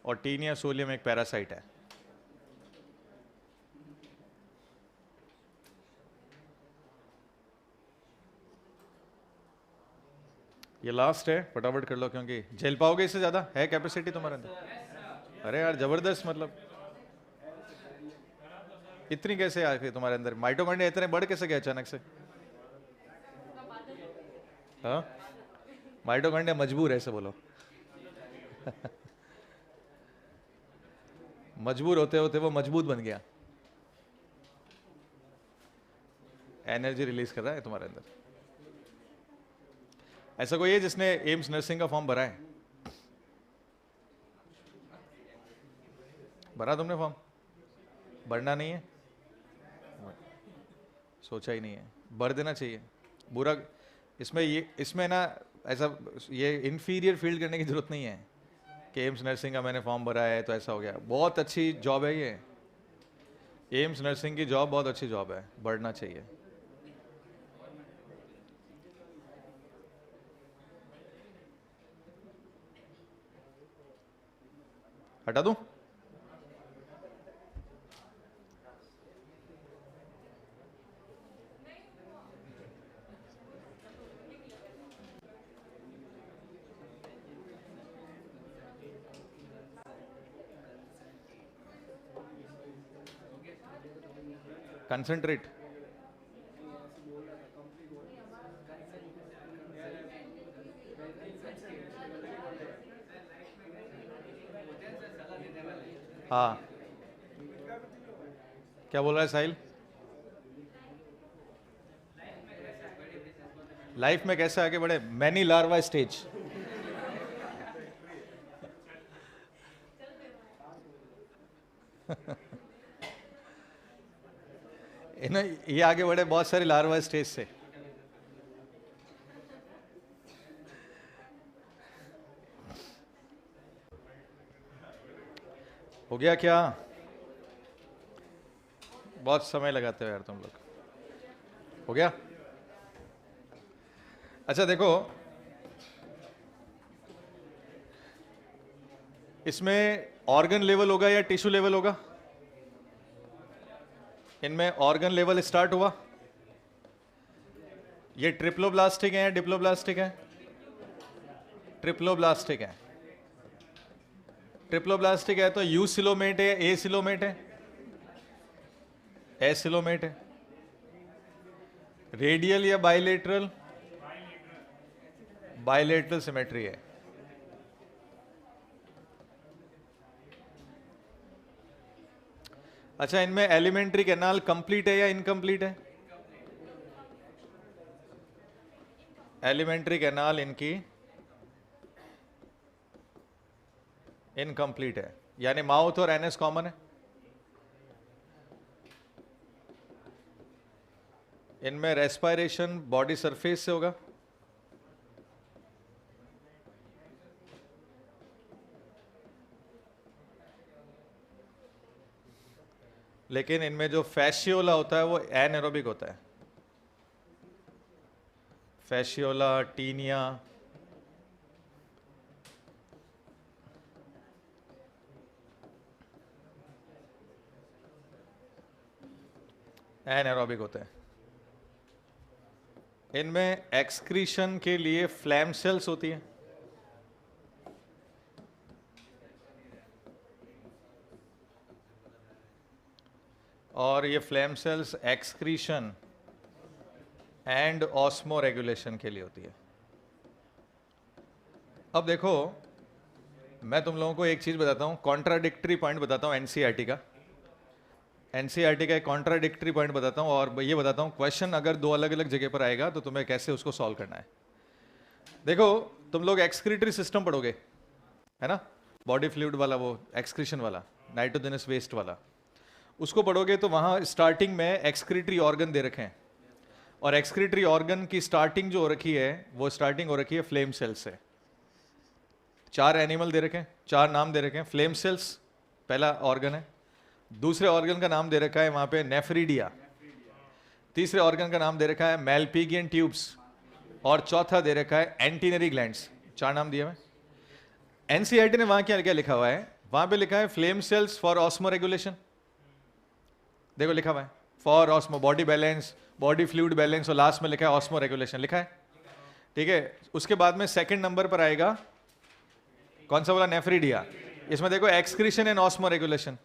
और टीनिया सोलियम एक पैरासाइट है। ये लास्ट है, फटाफट कर लो, क्योंकि झेल पाओगे इससे ज़्यादा, है कैपेसिटी तुम्हारे अंदर? अरे यार ज़बरदस्त, मतलब इतनी कैसे आ गई तुम्हारे अंदर, माइटोकॉन्ड्रिया इतने बढ़ कैसे गए अचानक से? हाँ, माइटोकॉन्ड्रिया मजबूर है, ऐसे बोलो। मजबूर होते होते वो मजबूत बन गया, एनर्जी रिलीज कर रहा है तुम्हारे अंदर। ऐसा कोई है जिसने एम्स नर्सिंग का फॉर्म भरा है? भरा तुमने फॉर्म? भरना नहीं है, सोचा ही नहीं है, भर देना चाहिए। बुरा इसमें ना ऐसा ये इन्फीरियर फील्ड करने की जरूरत नहीं है कि एम्स नर्सिंग का मैंने फॉर्म भरा है तो ऐसा हो गया। बहुत अच्छी जॉब है ये, एम्स नर्सिंग की जॉब बहुत अच्छी जॉब है, बढ़ना चाहिए। हटा दूं? कंसंट्रेट। हाँ, क्या बोल रहा है साहिल? लाइफ में कैसे आगे बढ़े? Many larva stage. ये आगे बढ़े बहुत सारी लार्वा स्टेज से। हो गया क्या? बहुत समय लगाते हो यार तुम लोग। हो गया? अच्छा देखो, इसमें ऑर्गन लेवल होगा या टिश्यू लेवल होगा? इनमें ऑर्गन लेवल स्टार्ट हुआ। ये ट्रिप्लोब्लास्टिक है या डिप्लोब्लास्टिक है? ट्रिप्लोब्लास्टिक है। ट्रिप्लोब्लास्टिक है तो यू सिलोमेट है या ए सिलोमेट है? ए सिलोमेट है। रेडियल या बाइलेटरल? बाइलेटरल सिमेट्री है। अच्छा, इनमें एलिमेंट्री कैनाल कंप्लीट है या इनकम्प्लीट है? एलिमेंट्री कैनाल इनकी इनकम्प्लीट है, यानी माउथ और एनएस कॉमन है। इनमें रेस्पिरेशन बॉडी सरफेस से होगा। लेकिन इनमें जो फैशियोला होता है वो एनारोबिक होता है। फैशियोला, टीनिया, एनारोबिक होते हैं। इनमें एक्सक्रीशन के लिए फ्लैम सेल्स होती है। और ये flame cells excretion and osmoregulation के लिए होती है। अब देखो, मैं तुम लोगों को एक चीज बताता हूं, कॉन्ट्राडिक्टरी पॉइंट बताता हूं एनसीईआरटी का। एनसीईआरटी का एक कॉन्ट्राडिक्टरी पॉइंट बताता हूं और ये बताता हूं क्वेश्चन अगर दो अलग अलग जगह पर आएगा तो तुम्हें कैसे उसको सॉल्व करना है। देखो, तुम लोग एक्सक्रीटरी सिस्टम पढ़ोगे, है ना? बॉडी फ्लूइड वाला, वो एक्सक्रीशन वाला, नाइट्रोजनस वेस्ट वाला, उसको पढ़ोगे तो वहां स्टार्टिंग में एक्सक्रीटरी ऑर्गन दे रखे हैं। और एक्सक्रीटरी ऑर्गन की स्टार्टिंग जो हो रखी है वो स्टार्टिंग हो रखी है फ्लेम सेल्स से। 4 एनिमल दे रखे हैं, 4 नाम दे रखे हैं। फ्लेम सेल्स पहला ऑर्गन है। दूसरे ऑर्गन का नाम दे रखा है वहां पे नेफ्रीडिया। तीसरे ऑर्गन का नाम दे रखा है मेलपिगियन ट्यूब्स। और चौथा दे रखा है एंटीनरी ग्लैंड्स। 4 नाम दिए हुए। एनसीईआरटी ने वहां क्या क्या लिखा हुआ है? वहां पे लिखा है flame cells for osmo regulation. देखो लिखा हुआ है for osmo, body balance, body fluid balance, और लास्ट में लिखा है ऑस्मो रेगुलेशन लिखा है। ठीक है, उसके बाद में सेकंड नंबर पर आएगा कौन सा वाला? नेफ्रीडिया। इसमें देखो एक्सक्रीशन एंड ऑस्मो रेगुलेशन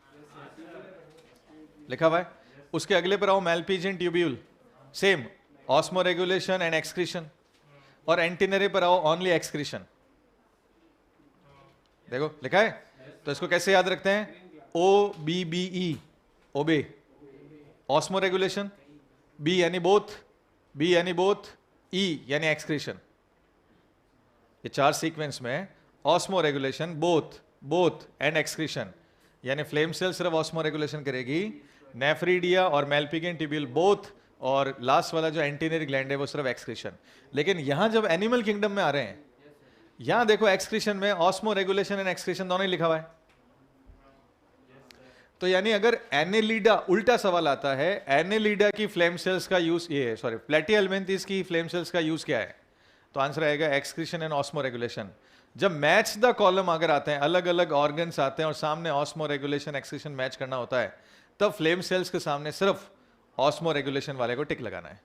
लिखा हुआ है। उसके अगले पर आओ Malpighian tubule, same osmoregulation and excretion. और एंटीनरी पर आओ ओनली एक्सक्रीशन। देखो लिखा है, तो इसको कैसे याद रखते हैं? ओ बी बी ई, ओबे। ऑस्मो रेगुलेशन, बी यानी बोथ, बी यानी बोथ, ई यानी एक्सक्रीशन। ये चार सीक्वेंस में osmoregulation, both, both and excretion, यानी फ्लेम सेल सिर्फ ऑस्मो रेगुलेशन करेगी, नेफ्रीडिया और मेल्पिगियन ट्यूब्यूल बोथ, और लास्ट वाला जो एंटीनरी ग्लैंड है वो सिर्फ एक्सक्रीशन। लेकिन यहां जब एनिमल किंगडम में आ रहे हैं, यहां देखो एक्सक्रीशन में ऑस्मो रेगुलेशन एंड एक्सक्रीशन दोनों ही लिखा हुआ है। तो यानी अगर एनेलिडा, उल्टा सवाल आता है, एनेलिडा की फ्लेम सेल्स का यूज, ये सॉरी प्लेटिहेल्मिन्थेस की फ्लेम सेल्स का यूज क्या है, तो आंसर आएगा एक्सक्रीशन एंड ऑस्मो रेगुलेशन। जब मैच द कॉलम अगर आते हैं, अलग अलग ऑर्गन्स आते हैं और सामने ऑस्मो रेगुलेशन एक्सक्रीशन मैच करना होता है, तब फ्लेम सेल्स के सामने सिर्फ ऑस्मो रेगुलेशन वाले को टिक लगाना है।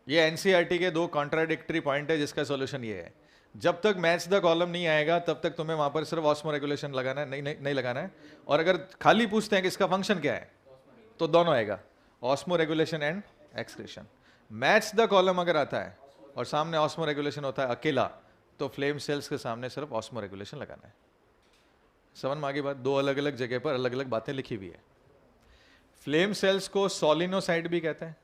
ये एनसीईआरटी के दो कॉन्ट्राडिक्टरी पॉइंट है, जिसका सॉल्यूशन ये है, जब तक मैच द कॉलम नहीं आएगा तब तक तुम्हें वहां पर सिर्फ ऑस्मो रेगुलेशन लगाना है, नहीं लगाना है। और अगर खाली पूछते हैं कि इसका फंक्शन क्या है, तो दोनों आएगा, osmo regulation and excretion. Match the column अगर आता है और सामने ऑस्मो रेगुलेशन होता है अकेला, तो फ्लेम सेल्स के सामने सिर्फ ऑस्मो रेगुलेशन लगाना है। समझ में आगे बात? दो अलग अलग जगह पर अलग अलग बातें लिखी हुई है। फ्लेम सेल्स को सोलिनोसाइट भी कहते हैं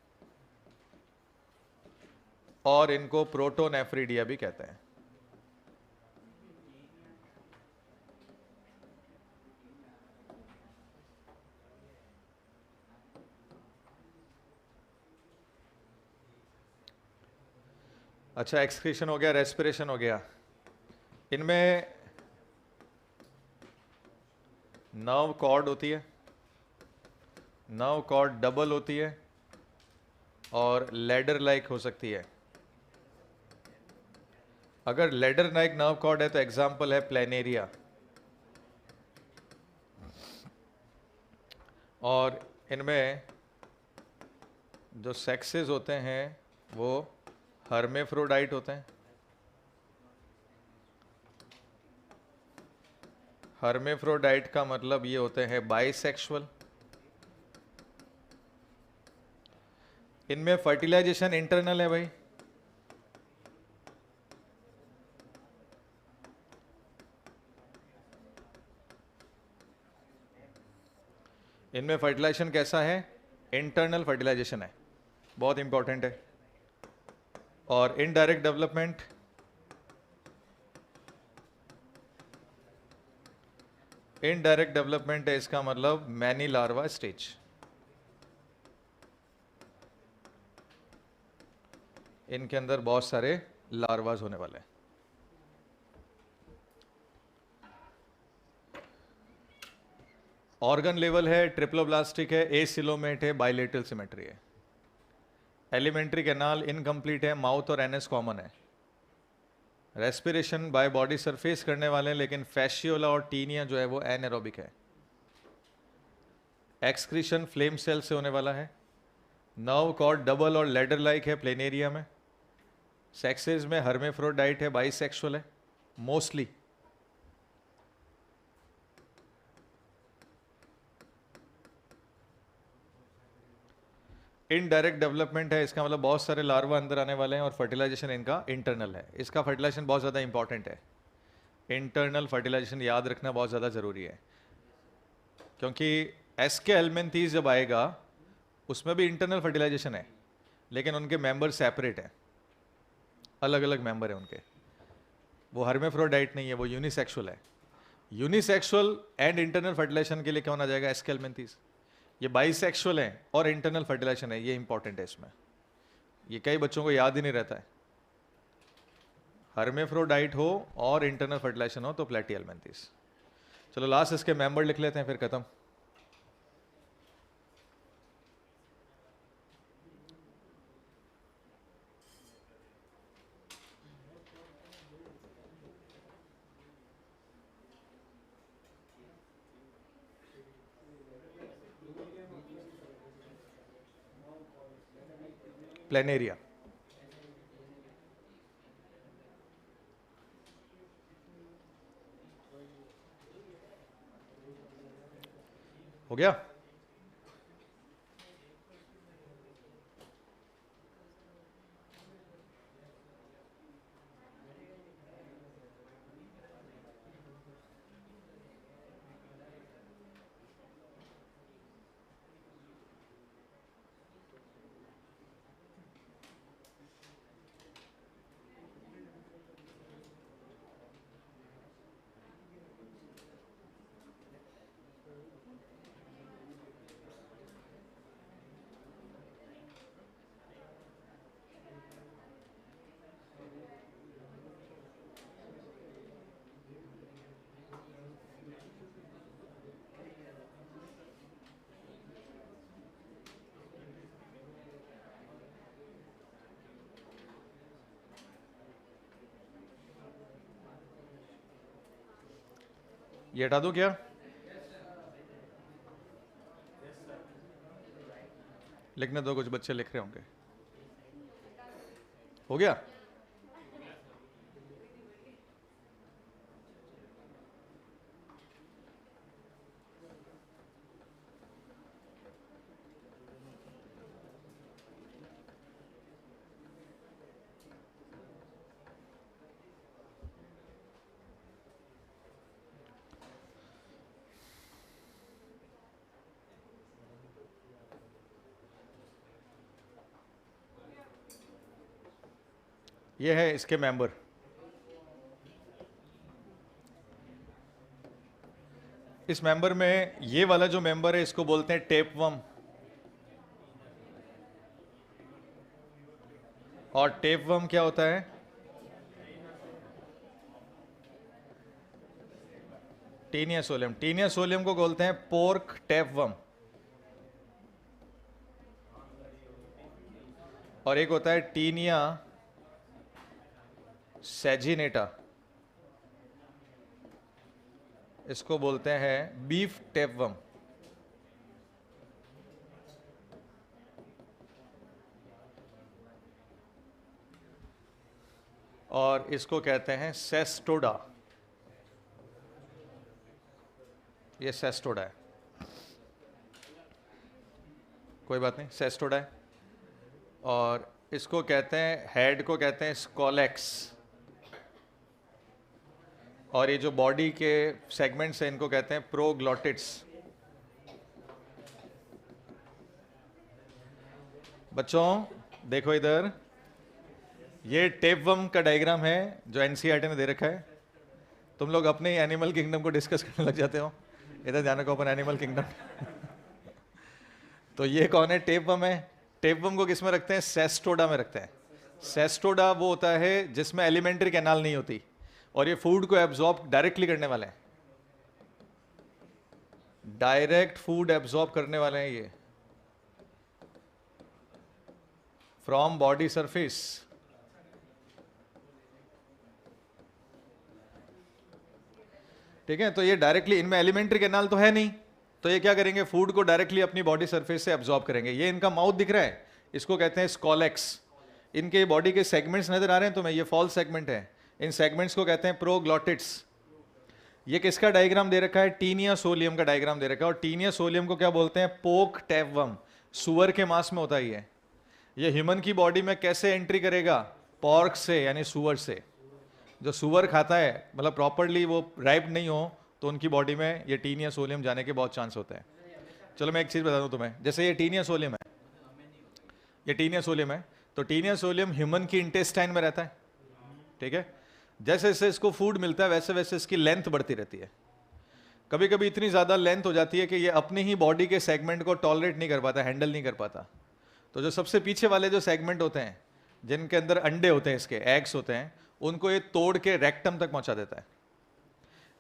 और इनको प्रोटोनेफ्रिडिया भी कहते हैं। अच्छा, एक्सक्रीशन हो गया, रेस्पिरेशन हो गया। इनमें नर्व कॉर्ड होती है, नर्व कॉर्ड डबल होती है और लेडर लाइक हो सकती है। अगर लेडर लाइक नर्व कॉर्ड है तो एग्जाम्पल है प्लेनेरिया। और इनमें जो सेक्सेस होते हैं वो हर्मेफ्रोडाइट होते हैं। हर्मेफ्रोडाइट का मतलब ये होते हैं बाइसेक्सुअल। इनमें फर्टिलाइजेशन इंटरनल है भाई, इनमें फर्टिलाइजेशन कैसा है? इंटरनल फर्टिलाइजेशन है, बहुत इंपॉर्टेंट है। और इनडायरेक्ट डेवलपमेंट, इनडायरेक्ट डेवलपमेंट है, इसका मतलब मैनी लार्वा स्टेज। इनके अंदर बहुत सारे लार्वाज होने वाले हैं। ऑर्गन लेवल है, ट्रिप्लोब्लास्टिक है, एसिलोमेट है, बाइलेटरल सिमेट्री है। एलिमेंट्री कैनाल इनकम्प्लीट है, माउथ और एनएस कॉमन है। रेस्पिरेशन बाय बॉडी सरफेस करने वाले हैं, लेकिन फैशियोला और टीनिया जो है वो एनारोबिक है। एक्सक्रीशन फ्लेम सेल से होने वाला है। नर्व कॉर्ड डबल और लेडर लाइक है प्लेनेरिया में। सेक्सेस में हर्मेफ्रोडाइट है, बाइसेक्सुअल है मोस्टली। इनडायरेक्ट डेवलपमेंट है, इसका मतलब बहुत सारे लार्वा अंदर आने वाले हैं और फर्टिलाइजेशन इनका इंटरनल है। इसका फर्टिलाइजेशन बहुत ज़्यादा इंपॉर्टेंट है। इंटरनल फर्टिलाइजेशन याद रखना बहुत ज़्यादा ज़रूरी है, क्योंकि एस्के हेल्मिन्थीस जब आएगा उसमें भी इंटरनल फर्टिलाइजेशन है, लेकिन उनके मेंबर सेपरेट हैं, अलग अलग मेंबर हैं उनके। वो हर्मेफ्रोडाइट नहीं है, वो यूनिसेक्सुअल है। यूनिसेक्सुअल एंड इंटरनल फर्टिलाइजेशन के लिए कौन आ जाएगा? एस्के हेल्मिन्थीस। ये बाइसेक्सुअल है और इंटरनल फर्टिलाइजेशन है, ये इंपॉर्टेंट है इसमें। ये कई बच्चों को याद ही नहीं रहता है। हर्मेफ्रोडाइट हो और इंटरनल फर्टिलाइजेशन हो तो प्लेटिहेल्मिन्थीस। चलो लास्ट इसके मेंबर लिख लेते हैं, फिर खत्म। प्लेनेरिया, हो गया। ये हटा दूं क्या? लिखने दो, कुछ बच्चे लिख रहे होंगे। हो गया? ये है इसके मेंबर। इस मेंबर में ये वाला जो मेंबर है इसको बोलते हैं टेपवर्म। और टेपवर्म क्या होता है? Taenia solium. टीनिया सोलियम को बोलते हैं पोर्क टेपवर्म। और एक होता है टीनिया सेजिनेटा, इसको बोलते हैं बीफ टेपवर्म। और इसको कहते हैं सेस्टोडा। ये सेस्टोडा है, कोई बात नहीं, सेस्टोडा है। और इसको कहते हैं, हेड को कहते हैं स्कोलेक्स। और ये जो बॉडी के सेगमेंट्स हैं इनको कहते हैं प्रोग्लॉटिड्स। बच्चों देखो इधर, ये टेपवर्म का डायग्राम है जो एनसीईआरटी ने दे रखा है। तुम लोग अपने ही एनिमल किंगडम को डिस्कस करने लग जाते हो। इधर ध्यान रखो, अपन एनिमल किंगडम। तो ये कौन है? टेपवर्म है। टेपवर्म को किस में रखते हैं? सेस्टोडा में रखते हैं। सेस्टोडा वो होता है जिसमें एलिमेंट्री कैनाल नहीं होती, और ये फूड को एब्जॉर्ब डायरेक्टली करने वाले हैं। डायरेक्ट फूड एब्जॉर्ब करने वाले हैं ये फ्रॉम बॉडी सरफेस। ठीक है, तो ये डायरेक्टली, इनमें एलिमेंट्री कैनाल तो है नहीं, तो ये क्या करेंगे? फूड को डायरेक्टली अपनी बॉडी सरफेस से एब्जॉर्ब करेंगे। ये इनका माउथ दिख रहा है, इसको कहते हैं स्कोलेक्स। इनके बॉडी के सेगमेंट्स नजर आ रहे हैं तुम्हें, ये फॉल सेगमेंट है। इन सेगमेंट्स को कहते हैं प्रोग्लॉटिड्स। ये किसका डायग्राम दे रखा है? टीनिया सोलियम का डायग्राम दे रखा है। और टीनिया सोलियम को क्या बोलते हैं? पोक टेपवर्म। सुअर के मांस में होता है ये ह्यूमन की बॉडी में कैसे एंट्री करेगा? पॉर्क से, यानी सुअर से। जो सुअर खाता है, मतलब प्रॉपरली वो राइप नहीं हो, तो उनकी बॉडी में ये टीनिया सोलियम जाने के बहुत चांस होते हैं। चलो मैं एक चीज़ बता दूं तुम्हें, जैसे ये टीनिया सोलियम है, ये टीनिया सोलियम है, तो टीनिया सोलियम ह्यूमन की इंटेस्टाइन में रहता है। ठीक है, जैसे जैसे इसको फूड मिलता है वैसे वैसे इसकी लेंथ बढ़ती रहती है। कभी कभी इतनी ज़्यादा लेंथ हो जाती है कि ये अपनी ही बॉडी के सेगमेंट को टॉलरेट नहीं कर पाता, हैंडल नहीं कर पाता। तो जो सबसे पीछे वाले जो सेगमेंट होते हैं, जिनके अंदर अंडे होते हैं, इसके एग्स होते हैं, उनको ये तोड़ के रेक्टम तक पहुंचा देता है।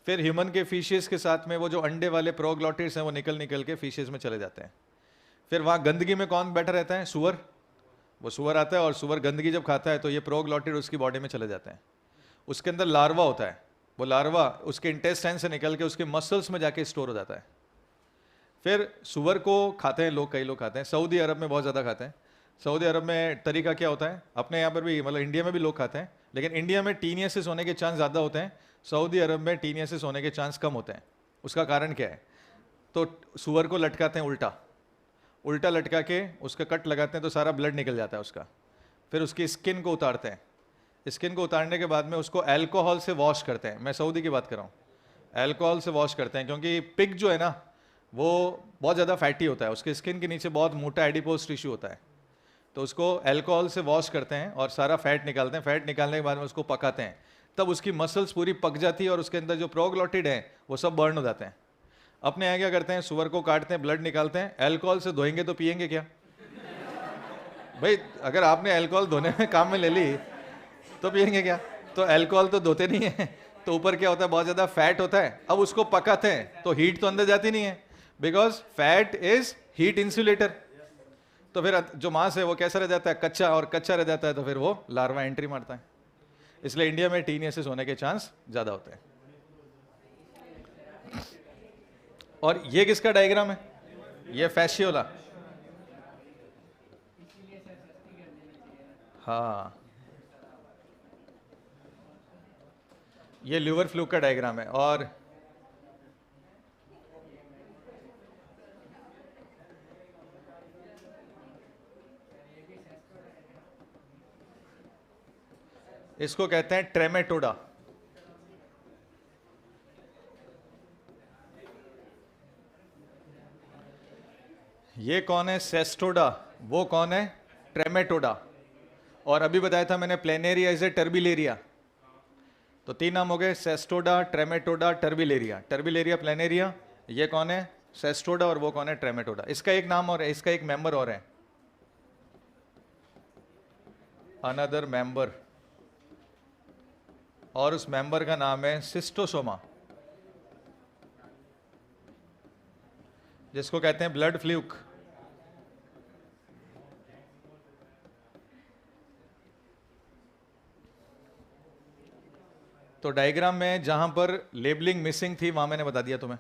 फिर ह्यूमन के फिशेस के साथ में वो जो अंडे वाले प्रोग्लॉटिड्स हैं वो निकल निकल के फिशेस में चले जाते हैं। फिर वहाँ गंदगी में कौन बैठा रहता है? सुअर। वो सुअर आता है और सुअर गंदगी जब खाता है तो ये प्रोग्लॉटिड उसकी बॉडी में चले जाते हैं। उसके अंदर लार्वा होता है, वो लार्वा उसके इंटेस्टाइन से निकल के उसके मसल्स में जाके स्टोर हो जाता है। फिर सुअर को खाते हैं लोग, कई लोग खाते हैं, सऊदी अरब में बहुत ज़्यादा खाते हैं। सऊदी अरब में तरीका क्या होता है? अपने यहाँ पर भी, मतलब इंडिया में भी लोग खाते हैं, लेकिन इंडिया में टीनियासिस होने के चांस ज़्यादा होते हैं, सऊदी अरब में टीनियासिस होने के चांस कम होते हैं। उसका कारण क्या है? तो सुअर को लटकाते हैं उल्टा, उल्टा लटका के उसका कट लगाते हैं तो सारा ब्लड निकल जाता है उसका। फिर उसकी स्किन को उतारते हैं, स्किन को उतारने के बाद में उसको अल्कोहल से वॉश करते हैं। मैं सऊदी की बात कर रहा हूँ, अल्कोहल से वॉश करते हैं, क्योंकि पिग जो है ना वो बहुत ज़्यादा फैटी होता है, उसके स्किन के नीचे बहुत मोटा एडिपोज टिश्यू होता है, तो उसको अल्कोहल से वॉश करते हैं और सारा फैट निकालते हैं। फैट निकालने के बाद में उसको पकाते हैं, तब उसकी मसल्स पूरी पक जाती है और उसके अंदर जो प्रोग्लॉटिड है वो सब बर्न हो जाते हैं। अपने यहाँ क्या करते हैं? सुअर को काटते हैं, ब्लड निकालते हैं, अल्कोहल से धोएंगे तो पियेंगे क्या? भाई अगर आपने अल्कोहल धोने में काम में ले ली तो पियेंगे क्या? तो अल्कोहल तो धोते नहीं है, तो ऊपर क्या होता है? बहुत ज़्यादा फैट होता है। अब उसको पकाते हैं तो हीट तो अंदर जाती नहीं है, because fat is heat insulator. तो फिर जो मांस है वो कैसा रह जाता है? कच्चा, और कच्चा रह जाता है तो फिर वो लार्वा एंट्री मारता है। इसलिए इंडिया में टीनियासिस होने के चांस ज़्यादा होते हैं। और ये किसका डायग्राम है? ये फैसियोला। हाँ, ये ल्यूवर फ्लूक का डायग्राम है। और इसको कहते हैं ट्रेमेटोडा। ये कौन है? सेस्टोडा। वो कौन है? ट्रेमेटोडा। और अभी बताया था मैंने प्लेनेरिया इज ए टर्बिलेरिया। तो 3 नाम हो गए, सेस्टोडा, ट्रेमेटोडा, टर्बिलेरिया। Turbellaria, planaria. ये कौन है? सेस्टोडा। और वो कौन है? ट्रेमेटोडा। इसका एक नाम और है, इसका एक मेंबर और है, अनदर मेंबर। और उस मेंबर का नाम है सिस्टोसोमा, जिसको कहते हैं ब्लड फ्लूक। तो डायग्राम में जहां पर लेबलिंग मिसिंग थी वहां मैंने बता दिया तुम्हें।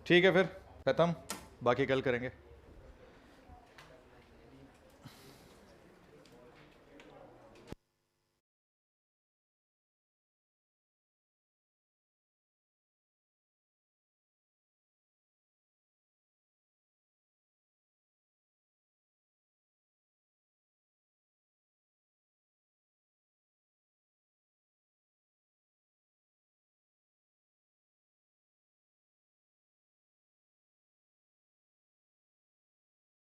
ठीक है, फिर खत्म, बाकी कल करेंगे।